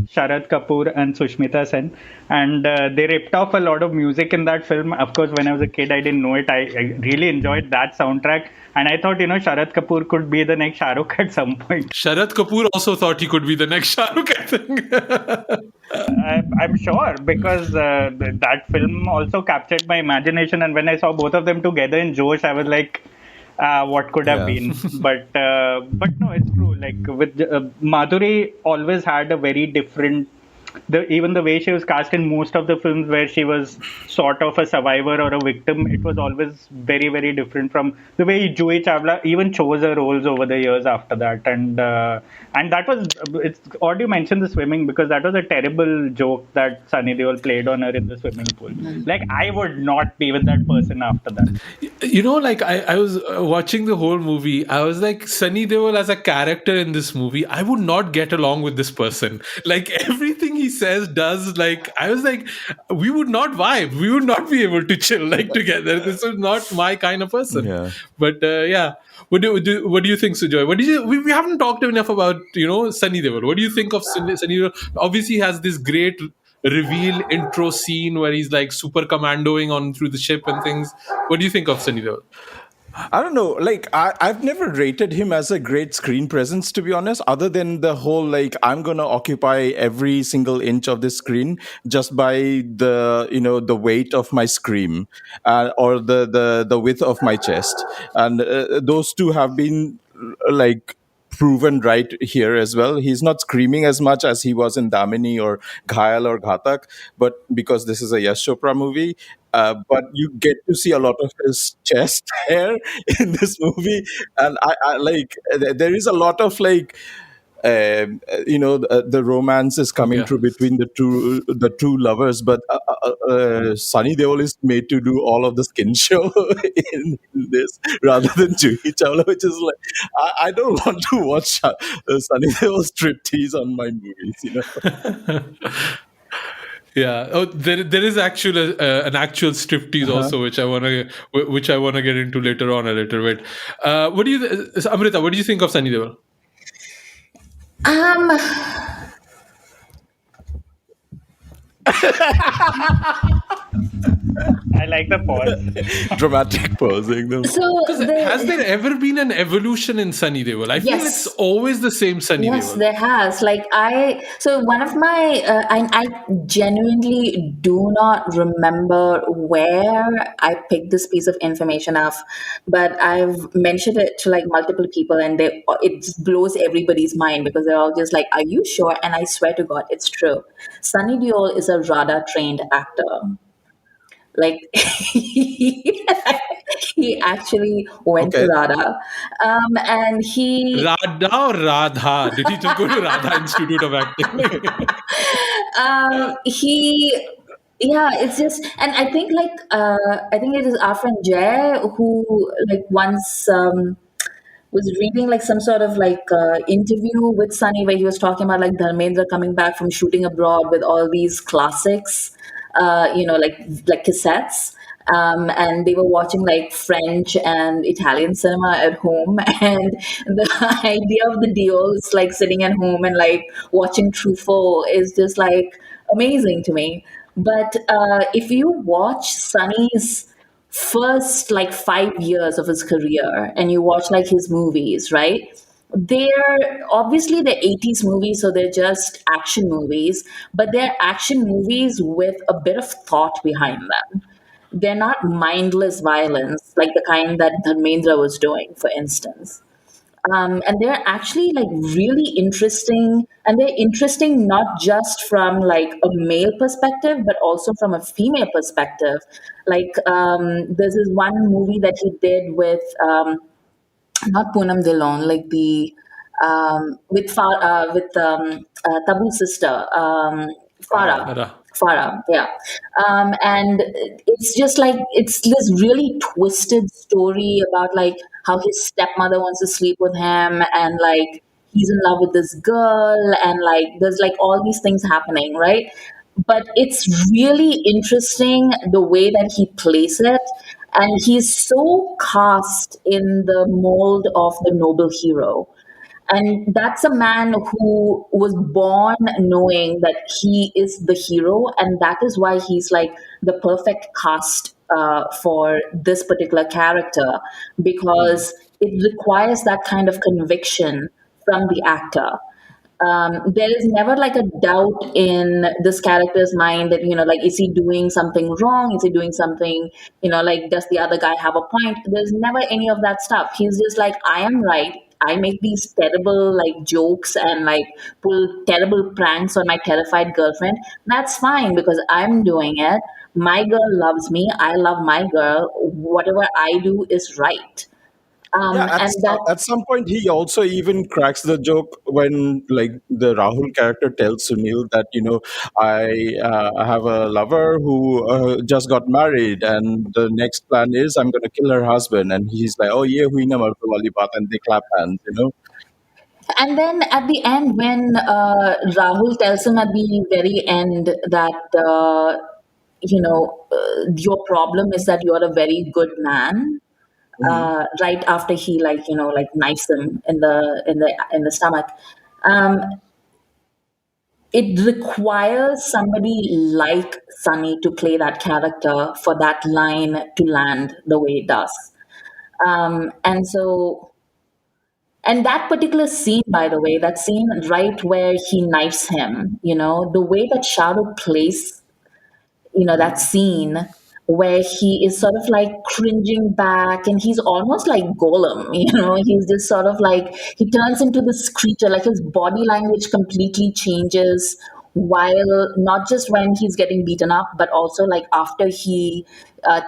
Sharad Kapoor and Sushmita Sen, and they ripped off a lot of music in that film. Of course, when I was a kid, I didn't know it. I really enjoyed that soundtrack, and I thought Sharad Kapoor could be the next Shah Rukh at some point. Sharad Kapoor also thought he could be the next Shahrukh, I think. I'm sure because that film also captured my imagination, and when I saw both of them together in Josh, I was like, "What could have Yeah. been?" But no, it's true. Like with Madhuri, always had a very different. Even the way she was cast in most of the films where she was sort of a survivor or a victim, it was always very, very different from the way Juhi Chawla even chose her roles over the years after that. And that was, it's odd you mentioned the swimming because that was a terrible joke that Sunny Deol played on her in the swimming pool. Like, I would not be with that person after that. Like I was watching the whole movie. I was like, Sunny Deol as a character in this movie, I would not get along with this person. Like everything he says, does, like I was like, we would not vibe. We would not be able to chill like together. This is not my kind of person. Yeah. But yeah, what do you think, Sujoy? What do you? We haven't talked enough about Sunny Deol. What do you think of Sunny Deol? Obviously, he has this great reveal intro scene where he's like super commandoing on through the ship and things. What do you think of Sunny Deol? I don't know. Like, I've never rated him as a great screen presence, to be honest, other than the whole, like, I'm going to occupy every single inch of the screen just by the weight of my scream or the width of my chest. And those two have been, like, proven right here as well. He's not screaming as much as he was in Damini or Ghayal or Ghatak, but because this is a Yash Chopra movie, but you get to see a lot of his chest hair in this movie, and I like there is a lot of like the romance is coming Yeah. through between the two lovers, but Sunny Deol is made to do all of the skin show in this rather than Juhi Chawla, which is like I don't want to watch Sunny Deol striptease on my movies. Yeah. Oh, there is actual an actual striptease also, which I wanna get into later on a little bit. What do you, Amrita? What do you think of Sunny Deol? Um, I like the pause. Dramatic posing them. so Has there ever been an evolution in Sunny Deol? I feel Yes. it's always the same Sunny Yes, Deol. there has. So one of my, I genuinely do not remember where I picked this piece of information up, but I've mentioned it to like multiple people, and it just blows everybody's mind because they're all just like, "Are you sure?" And I swear to God, it's true. Sunny Deol is a RADA trained actor. Like he actually went to Okay. RADA, and he Radha or Radha? Did he just go to Radha Institute of Acting? he yeah, it's just, and I think I think it is our friend Jay who like once was reading like some sort of like interview with Sunny where he was talking about like Dharmendra coming back from shooting abroad with all these classics, like cassettes. And they were watching like French and Italian cinema at home, and the idea of the deals like sitting at home and like watching Truffaut is just like amazing to me. But if you watch Sunny's first like 5 years of his career and you watch like his movies, right? They're obviously they're 80s movies, so they're just action movies, but they're action movies with a bit of thought behind them. They're not mindless violence like the kind that Dharmendra was doing, for instance. And they're actually like really interesting, and they're interesting not just from like a male perspective but also from a female perspective. Like there's this one movie that he did with not Poonam Dillon, like the Tabu's sister, Farah. Farah. Farah, yeah. And it's just like it's this really twisted story about like how his stepmother wants to sleep with him, and like he's in love with this girl, and like there's like all these things happening, right? But it's really interesting the way that he plays it, and he's so cast in the mold of the noble hero. And that's a man who was born knowing that he is the hero, and that is why he's like the perfect cast for this particular character, because it requires that kind of conviction from the actor. There is never like a doubt in this character's mind that, like, is he doing something wrong? Is he doing something, like, does the other guy have a point? There's never any of that stuff. He's just like, I am right. I make these terrible like jokes and like pull terrible pranks on my terrified girlfriend. That's fine because I'm doing it. My girl loves me. I love my girl. Whatever I do is right. Yeah, And that at some point he also even cracks the joke when like the Rahul character tells Sunil that I have a lover who just got married and the next plan is I'm going to kill her husband, and he's like, oh yeah, hui na marto wali baat, and they clap hands. And then at the end, when Rahul tells him at the very end that your problem is that you're a very good man. Right after he like like knifes him in the stomach, um, it requires somebody like Sunny to play that character for that line to land the way it does. And so and that particular scene, by the way, that scene right where he knifes him, the way that Shahrukh plays, that scene where he is sort of like cringing back and he's almost like Golem, he's just sort of like, he turns into this creature, like his body language completely changes while not just when he's getting beaten up, but also like after he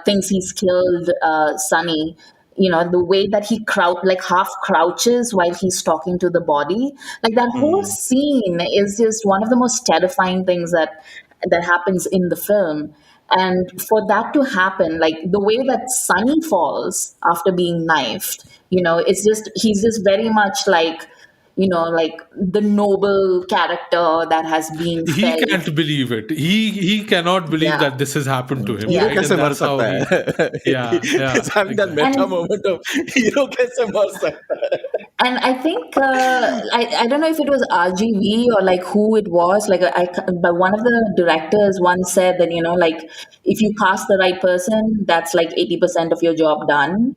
thinks he's killed Sunny. The way that he like half crouches while he's talking to the body, like that whole scene is just one of the most terrifying things that happens in the film. And for that to happen, like the way that Sunny falls after being knifed, it's just, he's just very much like, like the noble character that has been He felt. can't believe it. He cannot believe Yeah. that this has happened to him, Yeah. Hero right? कैसे And मर that's how सकता he. है Yeah, yeah, He's having that exactly. meta And moment of hero कैसे मर सकता है And I think I don't know if it was RGV or like who it was. Like but one of the directors once said that like if you cast the right person, that's like 80% of your job done.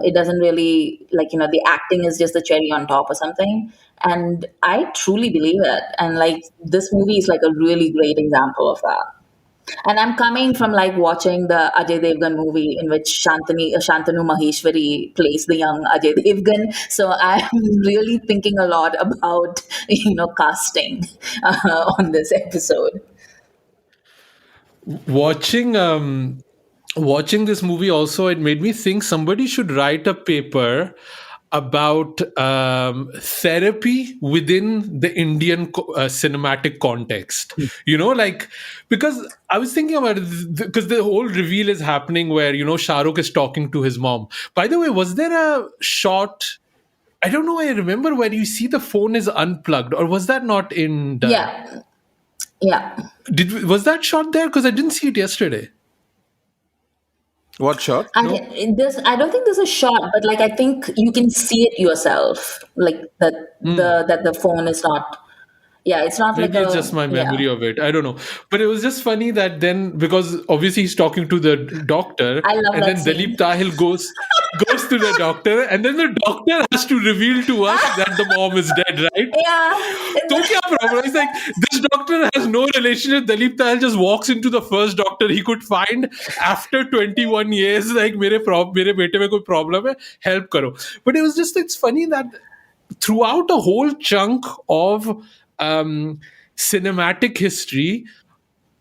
It doesn't really like the acting is just the cherry on top or something. And I truly believe it. And like this movie is like a really great example of that. And I'm coming from like watching the Ajay Devgan movie in which Shantanu Maheshwari plays the young Ajay Devgan. So I'm really thinking a lot about casting on this episode. Watching this movie also, it made me think somebody should write a paper about therapy within the Indian cinematic context. Like, because I was thinking about it, because the whole reveal is happening where Shahrukh is talking to his mom. By the way, was there a shot? I don't know. I remember where you see the phone is unplugged, or was that not in Darr? Yeah, yeah. Was that shot there? Because I didn't see it yesterday. what shot No. I don't think there's a shot, but like I think you can see it yourself, like that the phone is not. Yeah, it's not like Maybe it's just a my yeah. memory of it. I don't know. But it was just funny that then, because obviously he's talking to the doctor, I love and that then scene. Dalip Tahil goes goes to the doctor, and then the doctor has to reveal to us that the mom is dead, right? Yeah. तो क्या problem? It's like this doctor has no relationship. Dalip Tahil just walks into the first doctor he could find after 21 years. Like मेरे बेटे में कोई problem है, help करो. But it was just, it's funny that throughout a whole chunk of cinematic history,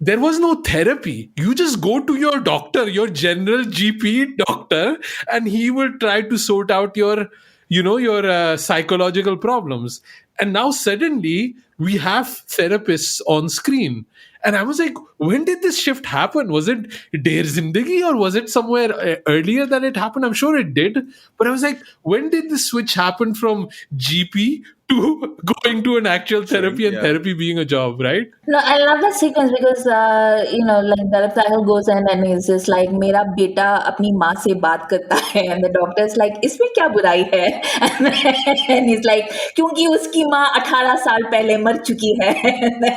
there was no therapy. You just go to your doctor, your general GP doctor, and he will try to sort out your, your psychological problems. And now suddenly we have therapists on screen. And I was like, when did this shift happen? Was it Dear Zindagi, or was it somewhere earlier that it happened? I'm sure it did. But I was like, when did this switch happen from GP to going to an actual therapy and therapy being a job, right? No, I love that sequence because like Dalip Tahil goes in and he's just like, "मेरा बेटा अपनी माँ से बात करता है," and the doctor's like, "इसमें क्या बुराई है?" And he's like, "क्योंकि उसकी माँ 18 साल पहले मर चुकी है."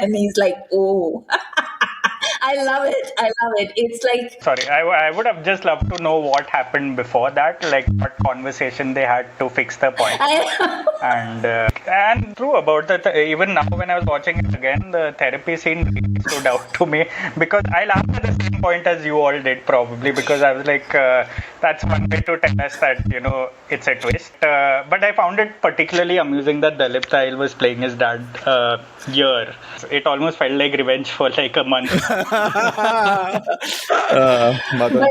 And he's like, "Oh." I love it. I love it. It's like, Sorry, I would have just loved to know what happened before that, like what conversation they had to fix the point. And true about that. Even now, when I was watching it again, the therapy scene really stood out to me because I laughed at the same point as you all did, probably, because I was like, that's one way to tell us that it's a twist. But I found it particularly amusing that Dalip Tahil was playing his dad here. It almost felt like revenge for like a month. but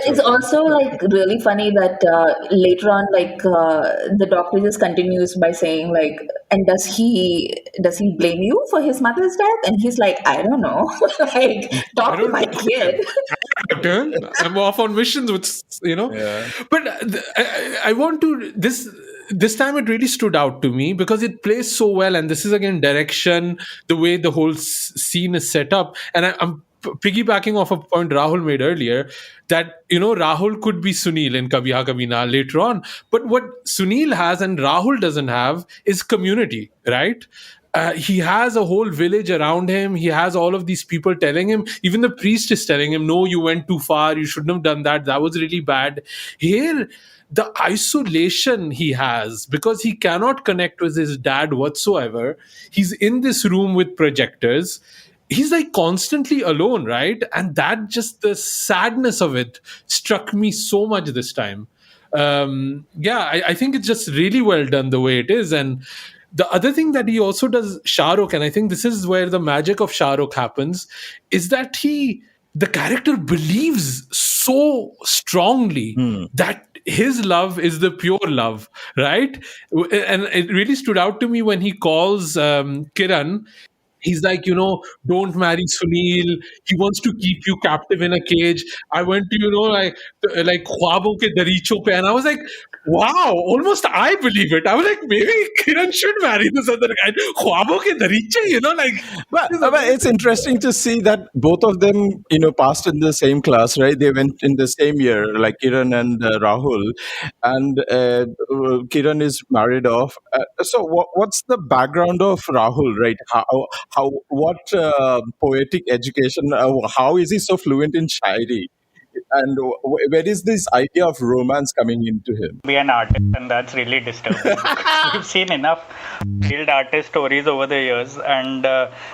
it's also like really funny that later on, like the doctor just continues by saying like, and does he blame you for his mother's death? And he's like, I don't know, like talk to my kid. I'm off on missions with But I want to this time it really stood out to me because it plays so well, and this is again direction, the way the whole scene is set up. And I'm piggybacking off a point Rahul made earlier, that Rahul could be Sunil in Kabhi Haan Kabhi Na later on, but what Sunil has and Rahul doesn't have is community, right? He has a whole village around him. He has all of these people telling him, even the priest is telling him, no, you went too far, you shouldn't have done that, that was really bad. Here, the isolation he has, because he cannot connect with his dad whatsoever. He's in this room with projectors. He's like constantly alone, right? And that, just the sadness of it struck me so much this time. I think it's just really well done the way it is. And the other thing that he also does, Shahrukh, and I think this is where the magic of Shahrukh happens, is that the character believes so strongly that his love is the pure love, right? And it really stood out to me when he calls Kiran. He's like, don't marry Sunil. He wants to keep you captive in a cage. I went to, like ख्वाबों के दरीचों पे, and I was like, wow, almost I believe it. I was like, maybe Kiran should marry this other guy. ख्वाबों के दरीचे, like. But it's interesting to see that both of them, passed in the same class, right? They went in the same year, like Kiran and Rahul, and Kiran is married off. So what's the background of Rahul, right? What poetic education? How is he so fluent in shairi? And where is this idea of romance coming into him? Be an artist, and that's really disturbing. We've seen enough failed artist stories over the years, and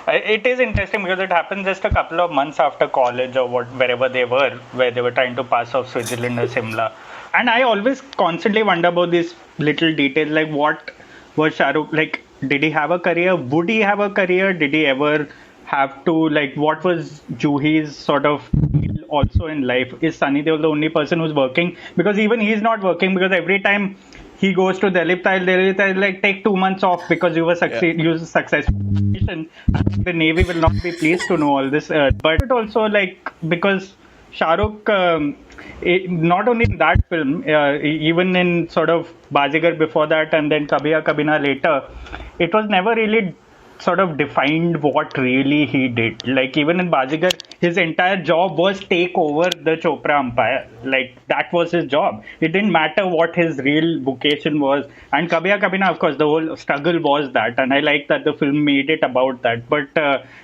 it is interesting because it happened just a couple of months after college or wherever they were, where they were trying to pass off Switzerland or Simla. And I always constantly wonder about these little details, like what was Shahrukh like? Did he have a career? Would he have a career? Did he ever have to, like, what was Juhi's sort of deal also in life? Is Sunny Deol the only person who's working? Because even he's not working, because every time he goes to Dalip Tahil like, take 2 months off because you were successful. The Navy will not be pleased to know all this. But also, like, because Shahrukh, not only in that film, even in sort of Bazigar before that and then Kabhi Haan Kabhi Na later, it was never really sort of defined what really he did. Like even in Bazigar, his entire job was take over the Chopra empire. Like that was his job. It didn't matter what his real vocation was. And Kabhi Kabhi Na, of course, the whole struggle was that, and I like that the film made it about that. But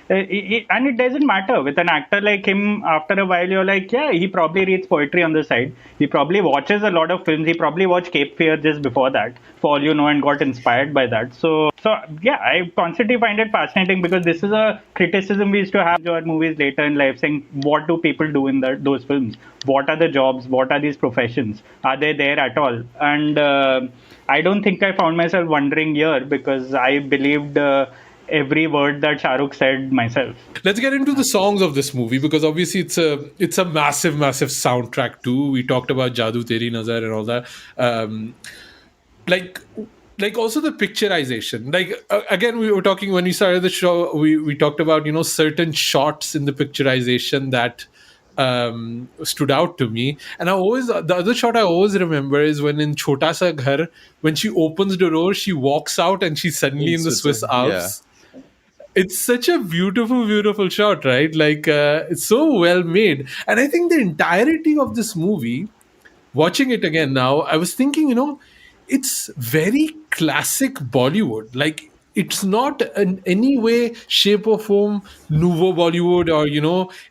and it doesn't matter with an actor like him. After a while, you're like, yeah, he probably reads poetry on the side. He probably watches a lot of films. He probably watched Cape Fear just before that, for all you know, and got inspired by that. So yeah, I constantly find it fascinating because this is a criticism we used to have our movies later in life, saying what do people do in those films? What are the jobs? What are these professions? Are they there at all? And I don't think I found myself wondering here because I believed every word that Shahrukh said myself. Let's get into the songs of this movie, because obviously it's a massive soundtrack too. We talked about Jadu, Teri, Nazar, and all that. Like also the picturization. Like again, we were talking when we started the show. We talked about certain shots in the picturization that stood out to me. And the other shot I always remember is when in Chota Sa Ghar, when she opens the door, she walks out and she's suddenly in the Swiss Yeah. Alps. It's such a beautiful shot, right? Like it's so well made. And I think the entirety of this movie, watching it again now, I was thinking, it's very classic Bollywood. Like it's not in any way, shape, or form nouveau Bollywood, or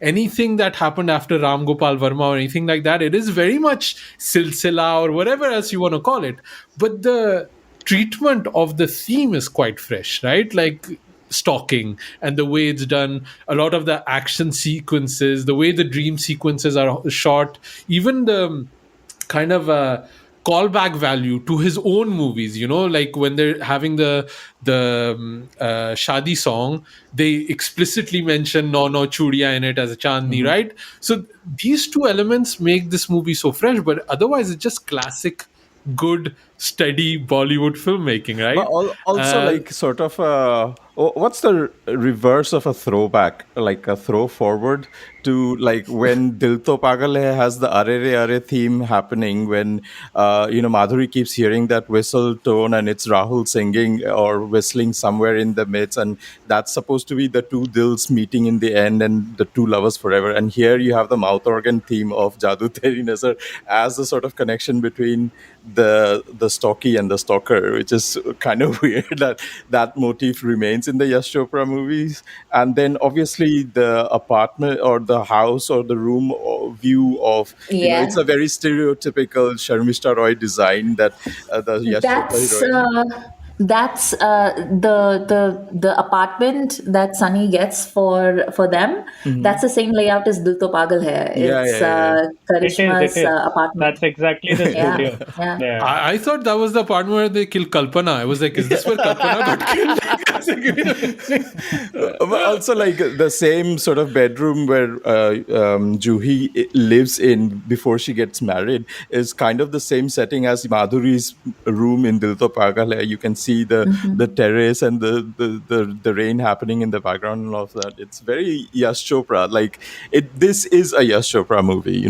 anything that happened after Ram Gopal Verma or anything like that. It is very much silsila or whatever else you want to call it. But the treatment of the theme is quite fresh, right? Like stalking and the way it's done, a lot of the action sequences, the way the dream sequences are shot, even the kind of callback value to his own movies, like when they're having the shadi song, they explicitly mention no chudiya in it as a chandni, right? So these two elements make this movie so fresh, but otherwise it's just classic good steady Bollywood filmmaking, But right? also, like, sort of, what's the reverse of a throwback? Like a throw forward to, like, when Dil To Pagal Hai has the Are Re Are theme happening, when, Madhuri keeps hearing that whistle tone and it's Rahul singing or whistling somewhere in the midst. And that's supposed to be the two Dils meeting in the end and the two lovers forever. And here you have the mouth organ theme of Jadu Teri Nazar as the sort of connection between the stalky and the stalker, which is kind of weird that that motif remains in the Yash Chopra movies. And then obviously the apartment or the house or the room view of, Yeah. it's a very stereotypical Sharmishta Roy design that the Yash Chopra That's heroine. the apartment that Sunny gets for them. That's the same layout as Dil To Pagal Hai. Yeah, It's yeah, yeah. It Karishma's is. apartment. That's exactly the Yeah, studio. yeah. Yeah. I thought that was the part where they kill Kalpana. I was like, is this where Kalpana got killed? But also, like, the same sort of bedroom where Juhi lives in before she gets married is kind of the same setting as Madhuri's room in Dil To Pagal Hai. You can see the terrace and the rain happening in the background and all of that. It's very Yash Chopra. Like, this is a Yash Chopra movie.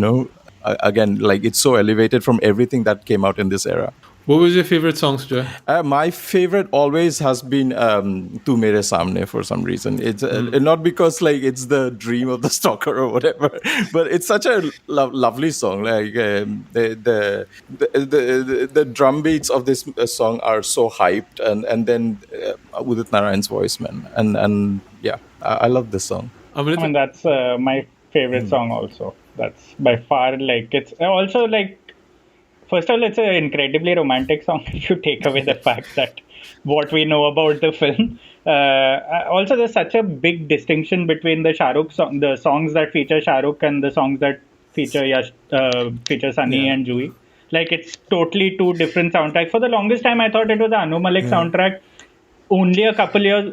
Again, like, it's so elevated from everything that came out in this era. What was your favorite song, Joy? My favorite always has been "Tu Mere Samne" for some reason. It's not because, like, it's the dream of the stalker or whatever, but it's such a lovely song. Like, the drum beats of this song are so hyped, and then Udit Narayan's voice, man, and yeah, I love this song. I mean, that's my favorite song also. That's by far, like, it's also like, first of all, it's an incredibly romantic song if you take away the fact that what we know about the film. Also, there's such a big distinction between the the songs that feature Shahrukh and the songs that feature feature Sunny and Juhi. Like, it's totally two different soundtracks. For the longest time, I thought it was the Anu Malik soundtrack. Only a couple years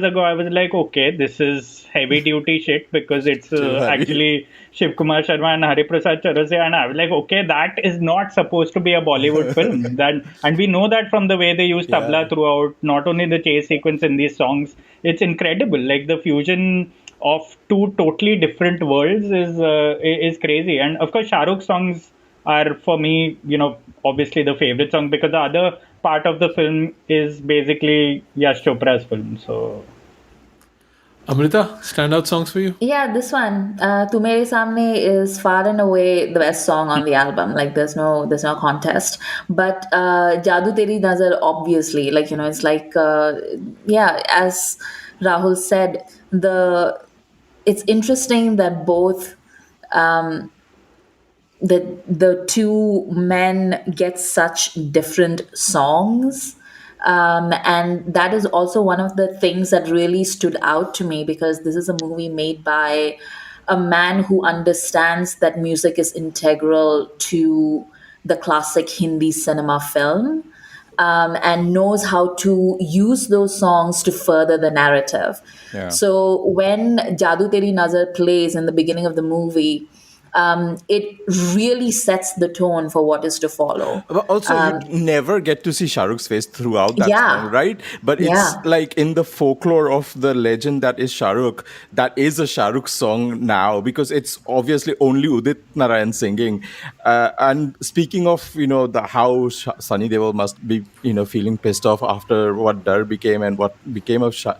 ago, I was like, okay, this is heavy duty shit, because it's actually Shiv Kumar Sharma and Hari Prasad Chaurasia, and I was like, okay, that is not supposed to be a Bollywood film. And we know that from the way they use tabla throughout, not only the chase sequence in these songs. It's incredible. Like, the fusion of two totally different worlds is crazy. And of course, Shahrukh's songs are, for me, obviously the favorite song, because the other part of the film is basically Yash Chopra's film. So Amrita, standout songs for you? Yeah, this one, "Tu Mere Samne" is far and away the best song on the album. Like, there's no contest. But "Jadu Teri Nazar," obviously, like, it's like, yeah, as Rahul said, it's interesting that both the two men get such different songs. And that is also one of the things that really stood out to me, because this is a movie made by a man who understands that music is integral to the classic Hindi cinema film, and knows how to use those songs to further the narrative. Yeah. So when Jadu Teri Nazar plays in the beginning of the movie, it really sets the tone for what is to follow. But also, you never get to see Shah Rukh's face throughout that Yeah. song, right? But it's Yeah. like in the folklore of the legend that is Shah Rukh, that is a Shah Rukh song now, because it's obviously only Udit Narayan singing. And speaking of, how Sunny Deol must be, feeling pissed off after what Darr became and what became of Shah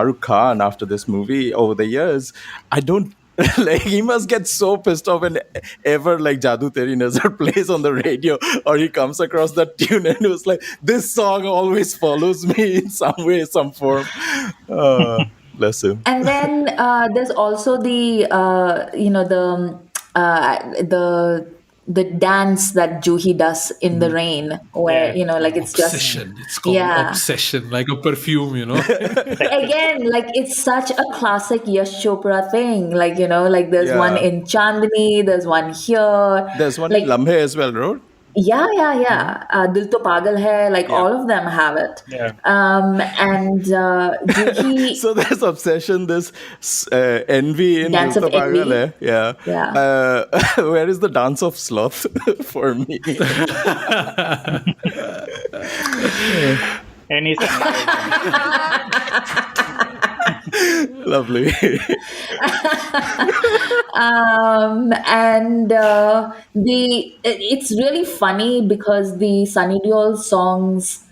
Rukh Khan after this movie over the years, I don't like, he must get so pissed off whenever like Jadu Teri Nazar plays on the radio, or he comes across that tune and he was like, this song always follows me in some way, some form. Bless him. And then there's also the dance that Juhi does in the rain, where Yeah. like it's just, Obsession. It's called yeah. obsession, like a perfume, Again, like, it's such a classic Yash Chopra thing. Like, like, there's Yeah. one in Chandni, there's one here. There's one like, in Lamhe as well, right? yeah. Dil To Pagal Hai, like, Yeah. all of them have it. Yeah. And Juhi. So there's obsession, there's envy in Dance Dil of To Pagal Envy. Hai. Yeah. Yeah. Where is the dance of sloth for me? Any Lovely. And it's really funny because the Sunny Deol songs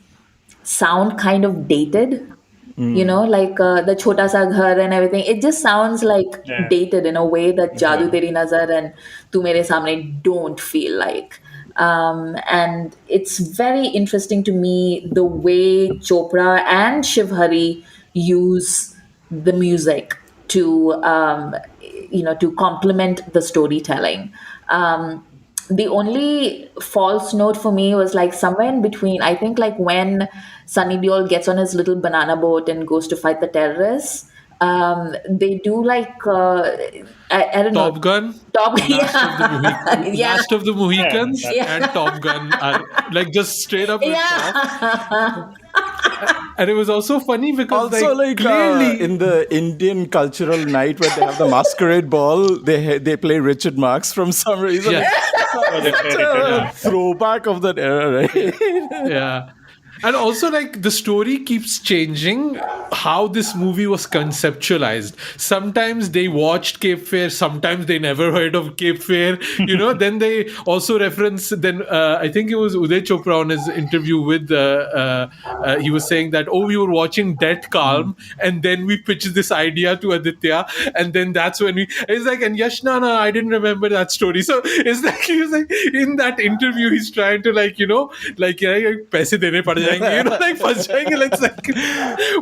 sound kind of dated. Like the Chota Sa Ghar and everything. It just sounds like Yeah. dated in a way that Jadu Yeah. Teri Nazar and Tu Mere Samne don't feel like. And it's very interesting to me the way Chopra and Shivhari use the music to complement the storytelling. The only false note for me was like somewhere in between. I think like when Sunny Deol gets on his little banana boat and goes to fight the terrorists. They do like I don't know. Top Gun, Top Last yeah. of the Mohicans, Yeah. and Top Gun are like just straight up ripped off. Yeah. And it was also funny because Also, like clearly in the Indian cultural night where they have the masquerade ball, they play Richard Marx from some reason. Yeah. Such a throwback of that era, right? yeah. And also, like, the story keeps changing how this movie was conceptualized. Sometimes they watched Cape Fear, sometimes they never heard of Cape Fear. Then they also reference, then I think it was Uday Chopra on his interview with, he was saying that, we were watching Dead Calm, and then we pitched this idea to Aditya, and then that's when it's like, and Yash, no, I didn't remember that story. So it's like, he was like, in that interview, he's trying to, like, paise dene pad jayenge, like, fas jayenge, like,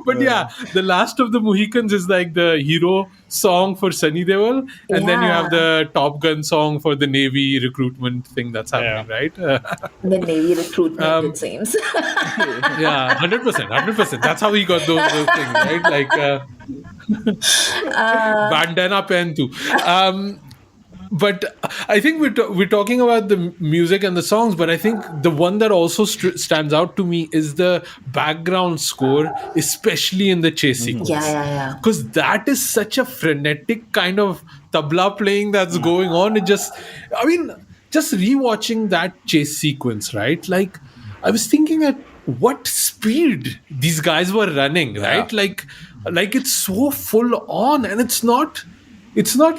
but yeah, the Last of the Mohicans is like the hero song for Sunny Deol, and then you have the Top Gun song for the Navy recruitment thing that's happening, right? The Navy recruitment, it seems. Yeah, 100%. That's how he got those things, right? Like bandana pen too. But I think we're talking about the music and the songs, but I think the one that also stands out to me is the background score, especially in the chase sequence. Yeah. Because that is such a frenetic kind of tabla playing that's going on. Just rewatching that chase sequence, right? Like, I was thinking at what speed these guys were running, right? Like it's so full on, and it's not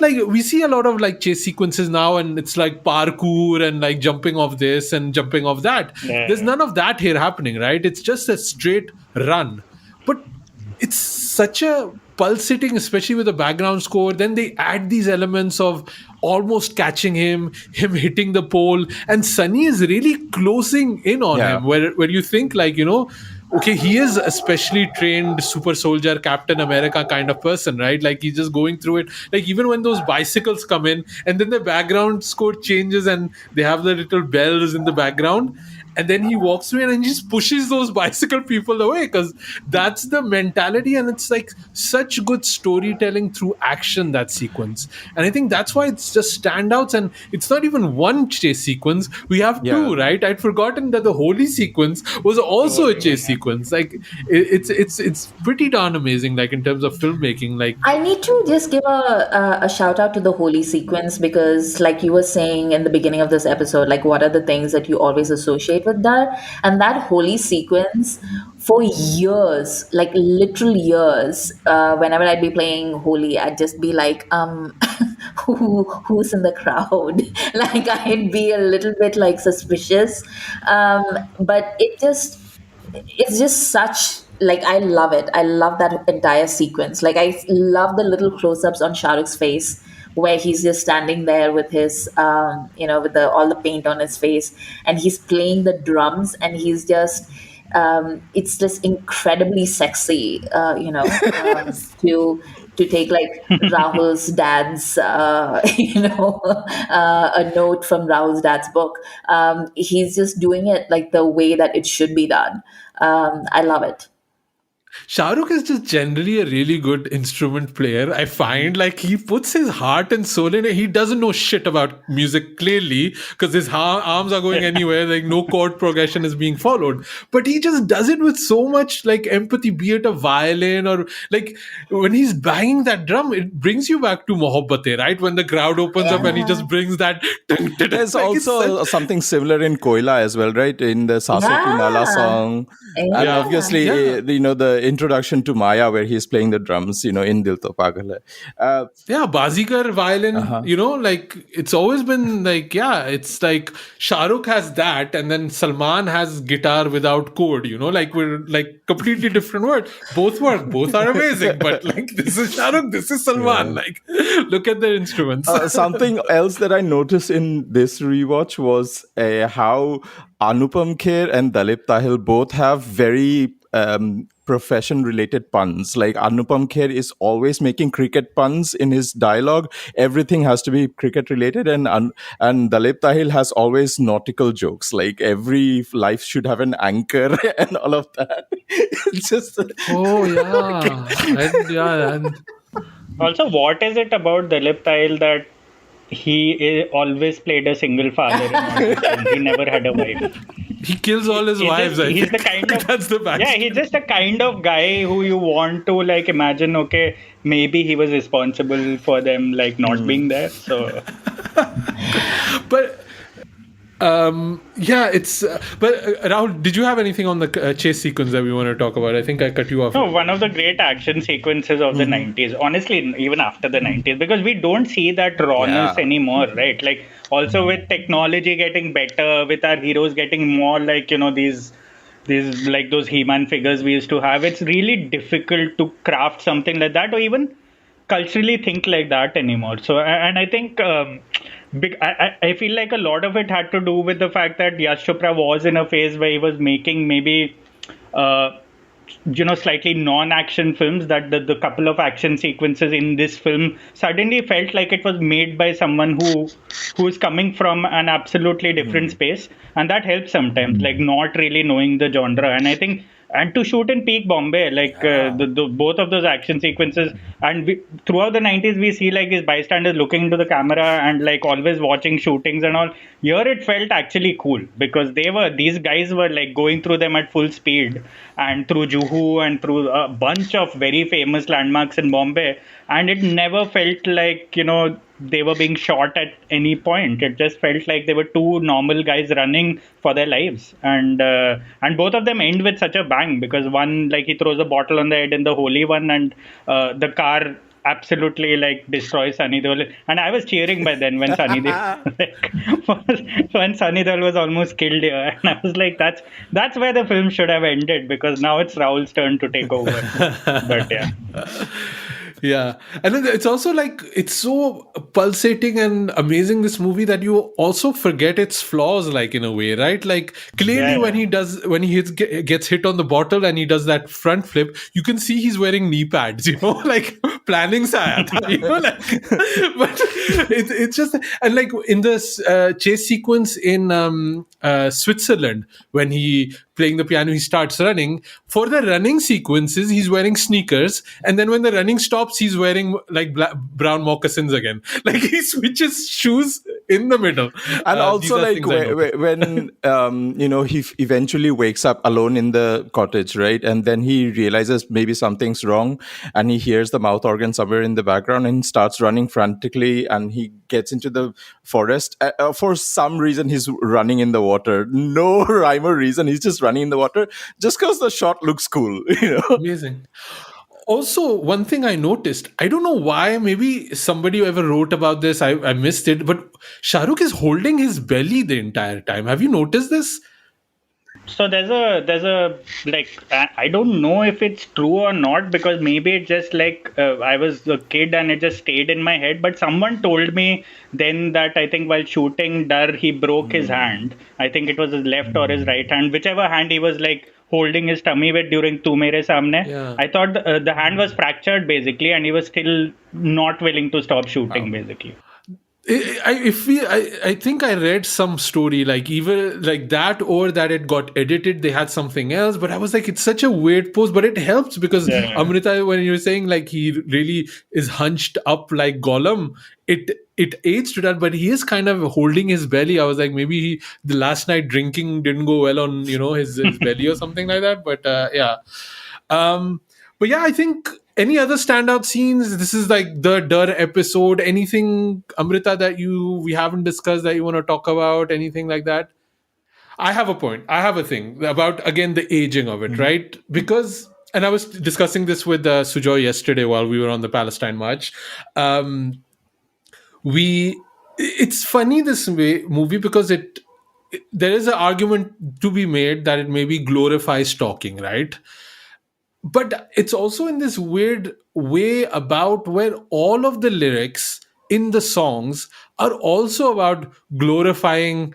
like we see a lot of like chase sequences now, and it's like parkour and like jumping off this and jumping off that. Yeah. There's none of that here happening, right? It's just a straight run, but it's such a pulsating, especially with the background score. Then they add these elements of almost catching him hitting the pole, and Sunny is really closing in on Yeah. him. Where you think, like, okay, he is a specially trained super soldier, Captain America kind of person, right? Like, he's just going through it. Like, even when those bicycles come in, and then the background score changes, and they have the little bells in the background, and then he walks through and he just pushes those bicycle people away, because that's the mentality. And it's like such good storytelling through action, that sequence. And I think that's why it's just standouts. And it's not even one chase sequence, we have Yeah. two, right? I'd forgotten that the Holi sequence was also a chase sequence. Like, it's pretty darn amazing, like, in terms of filmmaking. Like, I need to just give a shout out to the Holy sequence because, like you were saying in the beginning of this episode, like what are the things that you always associate with that? And that Holy sequence, for years, like literal years, whenever I'd be playing Holy, I'd just be like, who's in the crowd? Like I'd be a little bit like suspicious, but it's just such, like, I love it. I love that entire sequence. Like I love the little close-ups on Shah Rukh's face where he's just standing there with his with the all the paint on his face, and he's playing the drums, and he's just it's just incredibly sexy, to take like Rahul's dad's, a note from Rahul's dad's book. He's just doing it like the way that it should be done. I love it. Shahrukh is just generally a really good instrument player. I find, like, he puts his heart and soul in it. He doesn't know shit about music, clearly, because his arms are going anywhere. Like, no chord progression is being followed. But he just does it with so much, like, empathy, be it a violin or, like, when he's banging that drum, it brings you back to Mohabbatein, right? When the crowd opens up and he just brings that. There's also something similar in Koila as well, right? In the Sasoti Mala Yeah. song. Yeah. And obviously, the introduction to Maya, where he's playing the drums, in Dil To Pagal Hai. Yeah, Bazikar violin, like, it's always been like, yeah, it's like Shahrukh has that, and then Salman has guitar without chord, like, we're like completely different word. Both work, both are amazing, but like, this is Shahrukh, this is Salman. Like, look at their instruments. Something else that I noticed in this rewatch was how Anupam Kher and Dalip Tahil both have very profession related puns. Like Anupam Kher is always making cricket puns in his dialogue. Everything has to be cricket related, and Dalip Tahil has always nautical jokes. Like every life should have an anchor and all of that. It's just Oh yeah, and Also, what is it about Dilip Tahil that he always played a single father in all his films? He never had a wife. he kills all his wives. He's the kind of that's the backstory. yeah. He's just a kind of guy who you want to like imagine. Okay, maybe he was responsible for them like not being there. So, But it's but Rahul, did you have anything on the chase sequence that we want to talk about? I think I cut you off. no, one of the great action sequences of the 90s, honestly, even after the 90s, because we don't see that rawness anymore, right? Like, also with technology getting better, with our heroes getting more like, these like those He-Man figures we used to have, it's really difficult to craft something like that or even culturally think like that anymore. So, and I think I feel like a lot of it had to do with the fact that Yash Chopra was in a phase where he was making maybe slightly non-action films, that the couple of action sequences in this film suddenly felt like it was made by someone who is coming from an absolutely different space, and that helps sometimes, like not really knowing the genre. And I think, and to shoot in peak Bombay, like the both of those action sequences, and throughout the 90s we see like his bystanders looking into the camera and like always watching shootings and all. Here it felt actually cool because these guys were like going through them at full speed and through Juhu and through a bunch of very famous landmarks in Bombay, and it never felt like they were being shot at any point. It just felt like they were two normal guys running for their lives, and both of them end with such a bang, because one, like, he throws a bottle on the head in the Holi one, and the car absolutely like destroys Sunny Deol. And I was cheering by then when Sunny Deol when Sunny Deol was almost killed here, and I was like, that's where the film should have ended, because now it's Rahul's turn to take over. But yeah. Yeah, and then it's also like it's so pulsating and amazing, this movie, that you also forget its flaws, like, in a way, right? Like, clearly, Yeah, when yeah. he gets hit on the bottle and he does that front flip, you can see he's wearing knee pads, like planning sa aaya tha, like, but it's just, and like in this chase sequence in Switzerland, when he playing the piano, he starts running. For the running sequences, he's wearing sneakers, and then when the running stops, he's wearing like brown moccasins again. Like, he switches shoes in the middle. And These also, are like things I noticed. when he eventually wakes up alone in the cottage, right, and then he realizes maybe something's wrong, and he hears the mouth organ somewhere in the background, and starts running frantically, and he gets into the forest. For some reason, he's running in the water. No rhyme or reason. He's just running in the water just because the shot looks cool. Amazing. Also, one thing I noticed, I don't know why, maybe somebody ever wrote about this, I missed it, but Shahrukh is holding his belly the entire time. Have you noticed this? So there's a like I don't know if it's true or not, because maybe it just like I was a kid and it just stayed in my head. But someone told me then that I think while shooting Darr he broke his hand. I think it was his left or his right hand, whichever hand he was like holding his tummy with during Tu Mere Samne. Yeah. I thought the hand was fractured basically, and he was still not willing to stop shooting Wow. basically. I think I read some story, like either like that or that it got edited, they had something else, but I was like, it's such a weird pose, but it helps because Yeah. Amrita, when you were saying like he really is hunched up like Gollum, it aids to that, but he is kind of holding his belly. I was like, maybe the last night drinking didn't go well on his belly or something like that, but yeah. But yeah, I think any other standout scenes? This is like the Darr episode. Anything, Amrita, that we haven't discussed that you want to talk about? Anything like that? I have a point. I have a thing about, again, the aging of it, Mhm. right? Because, and I was discussing this with Sujoy yesterday while we were on the Palestine march. Um, it's funny, this movie, because there is an argument to be made that it maybe glorifies stalking, right? But it's also in this weird way about where all of the lyrics in the songs are also about glorifying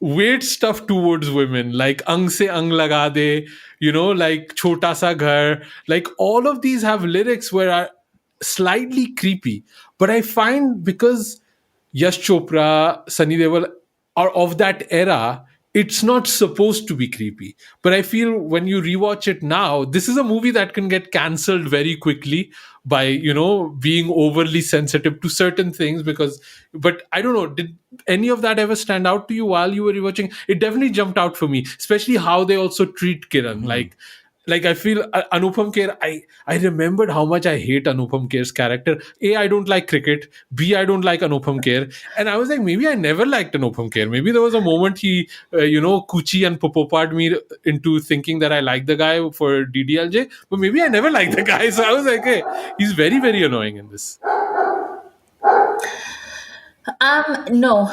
weird stuff towards women, like ang se ang laga de, like chota sa ghar. Like, all of these have lyrics where are slightly creepy, but I find, because Yash Chopra, Sunny Deol are of that era, it's not supposed to be creepy. But I feel when you rewatch it now, this is a movie that can get cancelled very quickly by, being overly sensitive to certain things. But I don't know, did any of that ever stand out to you while you were rewatching? It definitely jumped out for me, especially how they also treat Kiran. Like I feel Anupam Kher. I remembered how much I hate Anupam Kher's character. A, I don't like cricket. B, I don't like Anupam Kher. And I was like, maybe I never liked Anupam Kher. Maybe there was a moment he, Kuchi and popopad me into thinking that I like the guy for DDLJ. But maybe I never liked the guy. So I was like, hey, he's very, very annoying in this. No,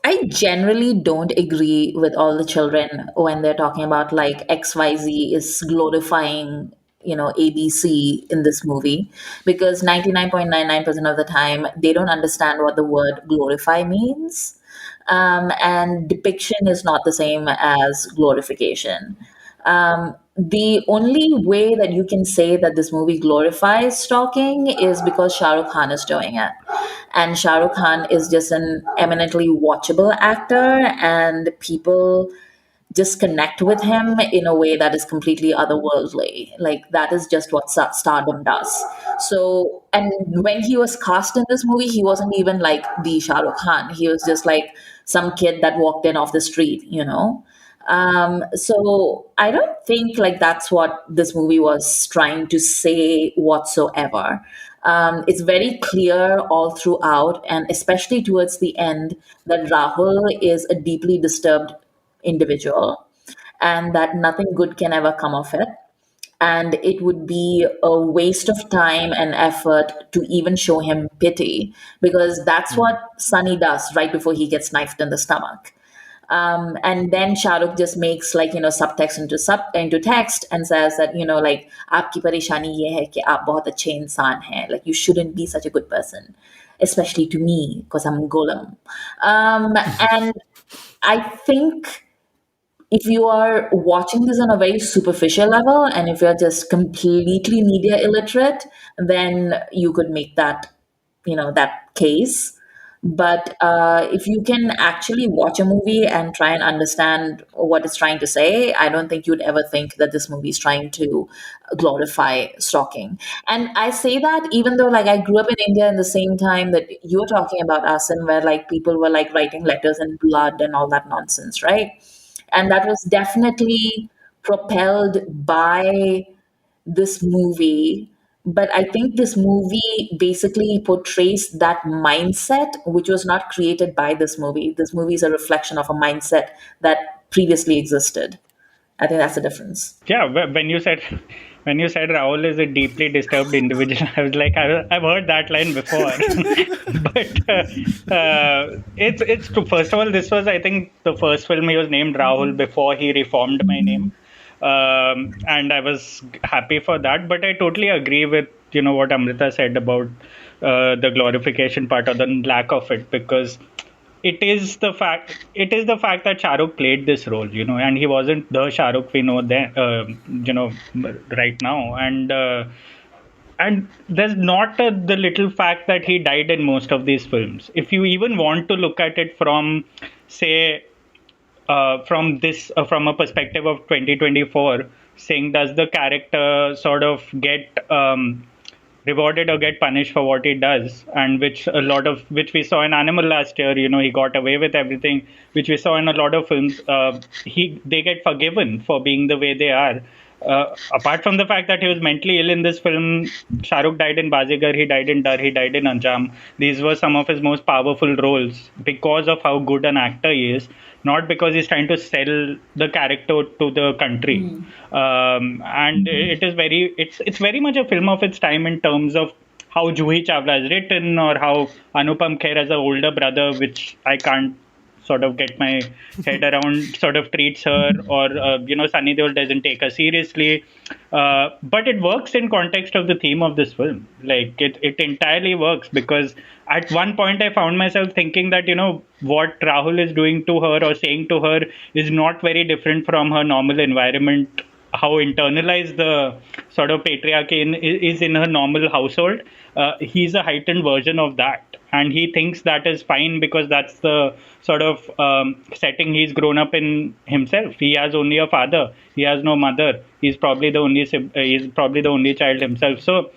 I generally don't agree with all the children when they're talking about like XYZ is glorifying, ABC in this movie, because 99.99% of the time they don't understand what the word glorify means. And depiction is not the same as glorification. The only way that you can say that this movie glorifies stalking is because Shah Rukh Khan is doing it. And Shah Rukh Khan is just an eminently watchable actor, and people just connect with him in a way that is completely otherworldly. Like, that is just what stardom does. So, and when he was cast in this movie, he wasn't even like the Shah Rukh Khan. He was just like some kid that walked in off the street. So I don't think like that's what this movie was trying to say whatsoever. It's very clear all throughout, and especially towards the end, that Rahul is a deeply disturbed individual, and that nothing good can ever come of it. And it would be a waste of time and effort to even show him pity, because that's what Sunny does right before he gets knifed in the stomach. And then Shahrukh just makes like, subtext into text and says that, like, आपकी परेशानी ये है कि आप बहुत अच्छे इंसान हैं, like you shouldn't be such a good person, especially to me because I'm golem. And I think if you are watching this on a very superficial level and if you're just completely media illiterate, then you could make that case. But if you can actually watch a movie and try and understand what it's trying to say, I don't think you'd ever think that this movie is trying to glorify stalking. And I say that even though, like, I grew up in India in the same time that you're talking about us, and where like people were like writing letters in blood and all that nonsense, right? And that was definitely propelled by this movie. But I think this movie basically portrays that mindset, which was not created by this movie. This movie is a reflection of a mindset that previously existed. I think that's the difference. Yeah, when you said Rahul is a deeply disturbed individual, I was like, I've heard that line before. But it's true. First of all, this was, I think, the first film he was named Rahul before he reformed my name, and I was happy for that. But I totally agree with what Amrita said about the glorification part or the lack of it, because it is the fact that Shahrukh played this role, and he wasn't the Shahrukh we know then, right now, and there's not the little fact that he died in most of these films. If you even want to look at it from, say, from a perspective of 2024, saying does the character sort of get rewarded or get punished for what he does, and which we saw in Animal last year. He got away with everything, which we saw in a lot of films. They get forgiven for being the way they are. Apart from the fact that he was mentally ill in this film, Shahrukh died in Bazigar, he died in Darr, he died in Anjam. These were some of his most powerful roles because of how good an actor he is, not because he's trying to sell the character to the country. And it's very much a film of its time in terms of how Juhi Chawla is written, or how Anupam Kher as an older brother, which I can't sort of get my head around, sort of treats her, or Sunny Deol doesn't take her seriously, but it works in context of the theme of this film. Like it entirely works, because at one point I found myself thinking that what Rahul is doing to her or saying to her is not very different from her normal environment. How internalized the sort of patriarchy is in her normal household. He's a heightened version of that, and he thinks that is fine because that's the sort of setting he's grown up in himself. He has only a father, he has no mother, he's probably the only child himself. So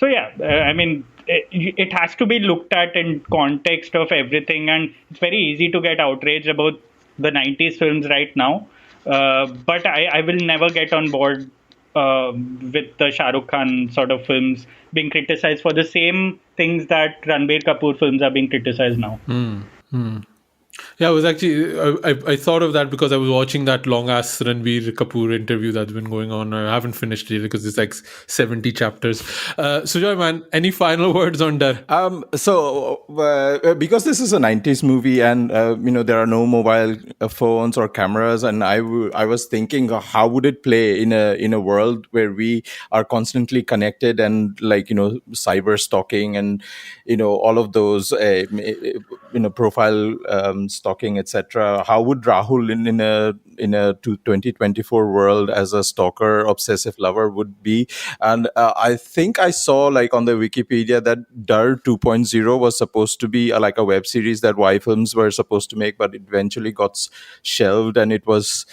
yeah, I mean, it has to be looked at in context of everything, and it's very easy to get outraged about the 90s films right now. But I will never get on board with the Shah Rukh Khan sort of films being criticized for the same things that Ranbir Kapoor films are being criticized now. Yeah, I was actually I thought of that because I was watching that long ass Ranbir Kapoor interview that's been going on. I haven't finished it because it's like 70 chapters. Sujoy, man, any final words on Darr? Because this is a 90s movie, and there are no mobile phones or cameras, and I was thinking, how would it play in a world where we are constantly connected, and like cyber stalking and all of those profile stalking, etc. How would Rahul in a 2024 world as a stalker, obsessive lover would be? And I think I saw like on the Wikipedia that Darr 2.0 was supposed to be like a web series that Y Films were supposed to make, but it eventually got shelved, and it was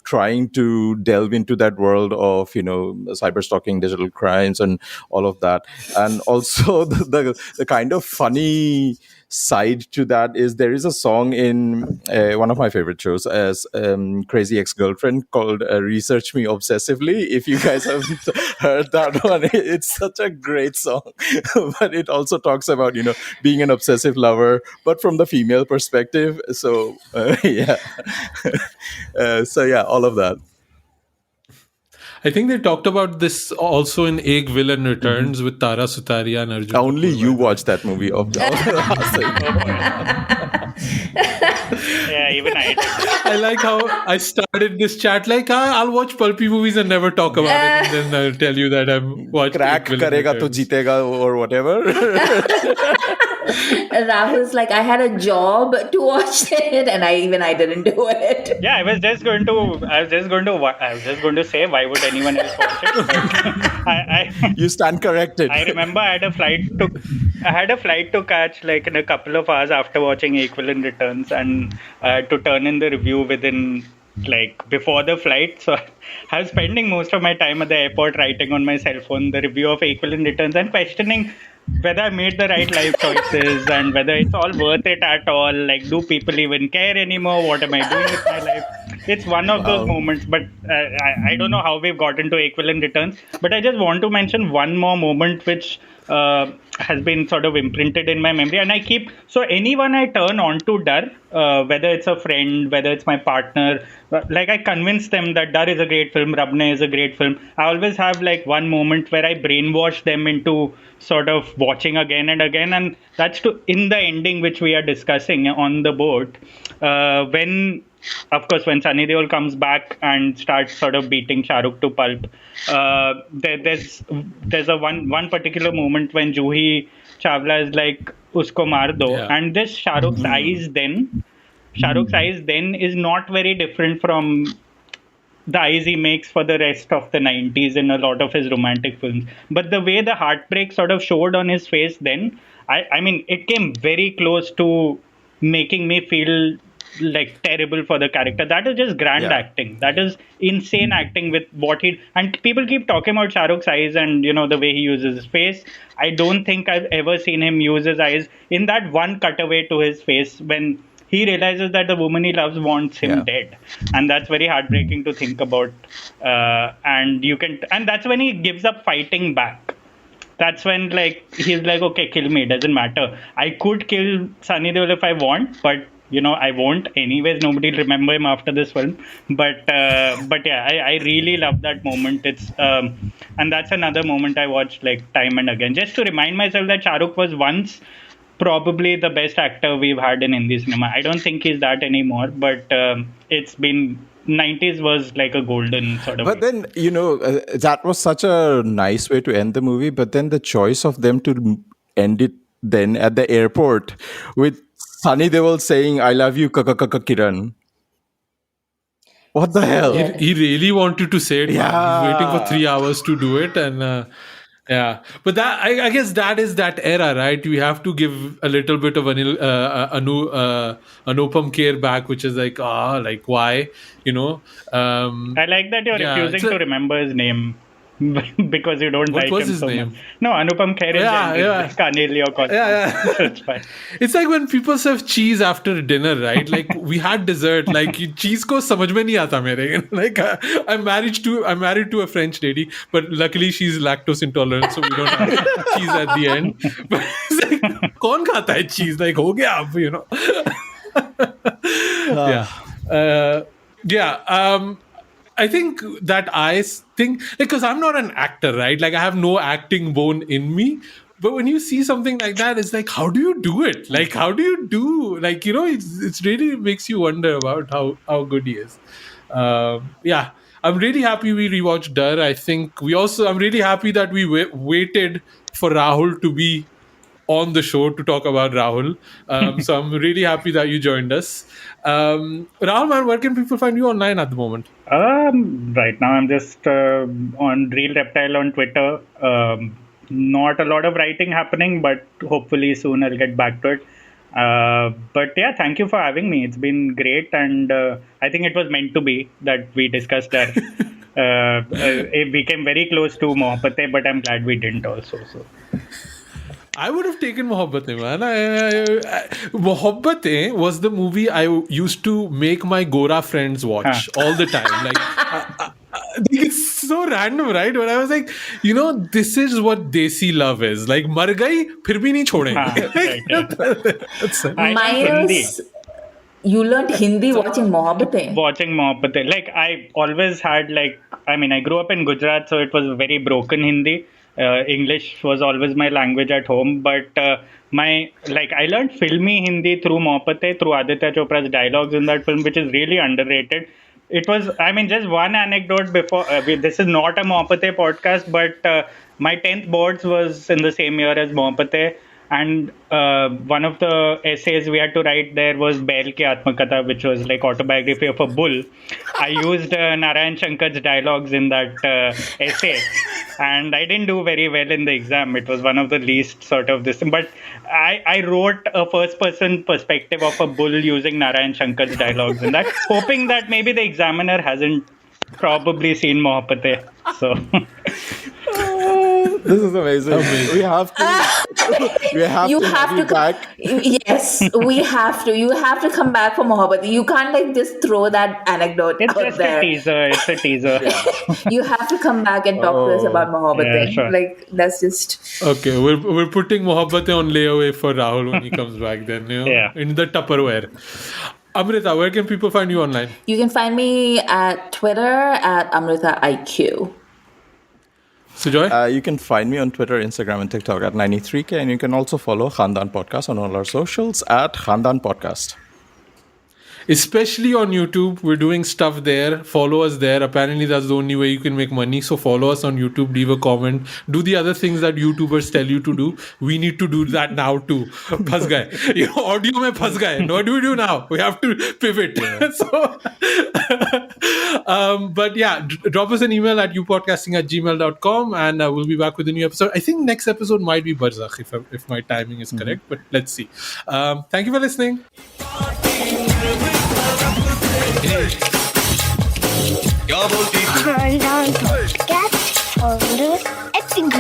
trying to delve into that world of cyber stalking, digital crimes, and all of that. And also the kind of funny side to that is there is a song in one of my favorite shows as Crazy Ex-Girlfriend called Research Me Obsessively. If you guys haven't heard that one, it's such a great song. But it also talks about being an obsessive lover, but from the female perspective. So yeah. So yeah, all of that. I think they talked about this also in Ek Villain Returns with Tara Sutaria and Arjun. Only Kapoor, you watched that movie. Yeah, even I did. I like how I started this chat like I'll watch pulpy movies and never talk about it, and then I'll tell you that I've watched Crack Equivalent karega to Returns. jeetega or whatever. Rahul's like, I had a job to watch it, and I didn't do it. Yeah, I was just going to say, why would anyone else watch it? But You stand corrected. I remember I had a flight to catch like in a couple of hours after watching Equivalent Returns, and to turn in the review within like before the flight. So I was spending most of my time at the airport writing on my cell phone the review of Equivalent Returns and questioning whether I made the right life choices and whether it's all worth it at all. Like, do people even care anymore? What am I doing with my life? It's one of those moments, but I don't know how we've got into Equivalent Returns. But I just want to mention one more moment which has been sort of imprinted in my memory. And so anyone I turn on to Darr, whether it's a friend, whether it's my partner, like I convince them that Darr is a great film, Rabne is a great film. I always have like one moment where I brainwash them into sort of watching again and again. And that's in the ending, which we are discussing on the boat, when Sunny Deol comes back and starts sort of beating Shahrukh to pulp, there's a one particular moment when Juhi Chawla is like, "Usko maar do," Yeah. and this Shahrukh's eyes then is not very different from the eyes he makes for the rest of the 90s in a lot of his romantic films. But the way the heartbreak sort of showed on his face then, I mean, it came very close to making me feel like terrible for the character. That is just grand acting. That is insane acting with and people keep talking about Shah Rukh's eyes and, the way he uses his face. I don't think I've ever seen him use his eyes in that one cutaway to his face when he realizes that the woman he loves wants him dead, and that's very heartbreaking to think about. And that's when he gives up fighting back. That's when he's like, okay, kill me, doesn't matter. I could kill Sunny Deol if I want, but I won't. Anyways, nobody will remember him after this film. But yeah, I really love that moment. It's and that's another moment I watched like time and again, just to remind myself that Shahrukh was once probably the best actor we've had in Hindi cinema. I don't think he's that anymore, but it's been 90s was like a golden sort of. But then, that was such a nice way to end the movie. But then the choice of them to end it then at the airport with Sunny Deol saying, "I love you, Kiran." What the hell? He really wanted to say it. Man. He's waiting for 3 hours to do it, and but that I guess that is that era, right? We have to give a little bit of Anupam Kher back, which is like why, I like that you're refusing to remember his name because you don't like him so much. No, Anupam Kher is Kaneli or it's fine. It's like when people serve cheese after dinner, right? Like we had dessert, like cheese ko samajh mein nahi aata mere. Like I'm married to a French lady, but luckily she's lactose intolerant, so we don't have cheese at the end. But it's like, kaun khata hai cheese? Like ho gaya ab, I think that because I'm not an actor, right? Like I have no acting bone in me. But when you see something like that, it's like, how do you do it? Like, how do you do? Like, it's really makes you wonder about how good he is. I'm really happy we rewatched Darr. I think I'm really happy that we waited for Rahul to be on the show to talk about Rahul. So I'm really happy that you joined us. Rahul, man, where can people find you online at the moment? Right now I'm just on Real Reptile on Twitter. Not a lot of writing happening, but hopefully soon I'll get back to it. But yeah, thank you for having me. It's been great, and I think it was meant to be that we discussed that. We came very close to Mohabbatein, but I'm glad we didn't also. So. I would have taken Mohabbatein, man. Mohabbatein was the movie I used to make my Gora friends watch all the time. Like, it's so random, right? But I was like, this is what Desi love is. Like, mar gayi, phir bhi nahi chhodenge. Minus, you learned Hindi watching Mohabbatein. Watching Mohabbatein. Like, I always had, I grew up in Gujarat, so it was very broken Hindi. English was always my language at home, but I learned filmy Hindi through Mohabbatein, through Aditya Chopra's dialogues in that film, which is really underrated. It was, I mean, just one anecdote before. This is not a Mohabbatein podcast, but my 10th boards was in the same year as Mohabbatein. And one of the essays we had to write there was Bail Ki Atmakatha, which was like autobiography of a bull. I used Narayan Shankar's dialogues in that essay, and I didn't do very well in the exam. It was one of the least sort of this, but I wrote a first-person perspective of a bull using Narayan Shankar's dialogues in that, hoping that maybe the examiner hasn't probably seen Mohabbatein. So. This is amazing. We have to. You have to back. Yes, we have to. You have to come back for Mohabbat. You can't like just throw that anecdote It's out just there. a teaser. It's a teaser. You have to come back and talk to us about Mohabbat. Yeah, sure. Like that's just Okay, we're putting Mohabbatein on layaway for Rahul when he comes back. Then in the Tupperware. Amrita, where can people find you online? you can find me at Twitter at Amrita IQ. Sujoy? You can find me on Twitter, Instagram, and TikTok at 93K, and you can also follow Khandan Podcast on all our socials at Khandan Podcast. Especially on YouTube, we're doing stuff there. Follow us there. Apparently, that's the only way you can make money. So follow us on YouTube, leave a comment, do the other things that YouTubers tell you to do. We need to do that now too. Phas gaye. Audio mein phas gaye. What do we do now? We have to pivot. So, but yeah, drop us an email at youpodcasting@gmail.com, and we'll be back with a new episode. I think next episode might be Barzakh if my timing is correct, but let's see. Thank you for listening. Khandan podcast और acting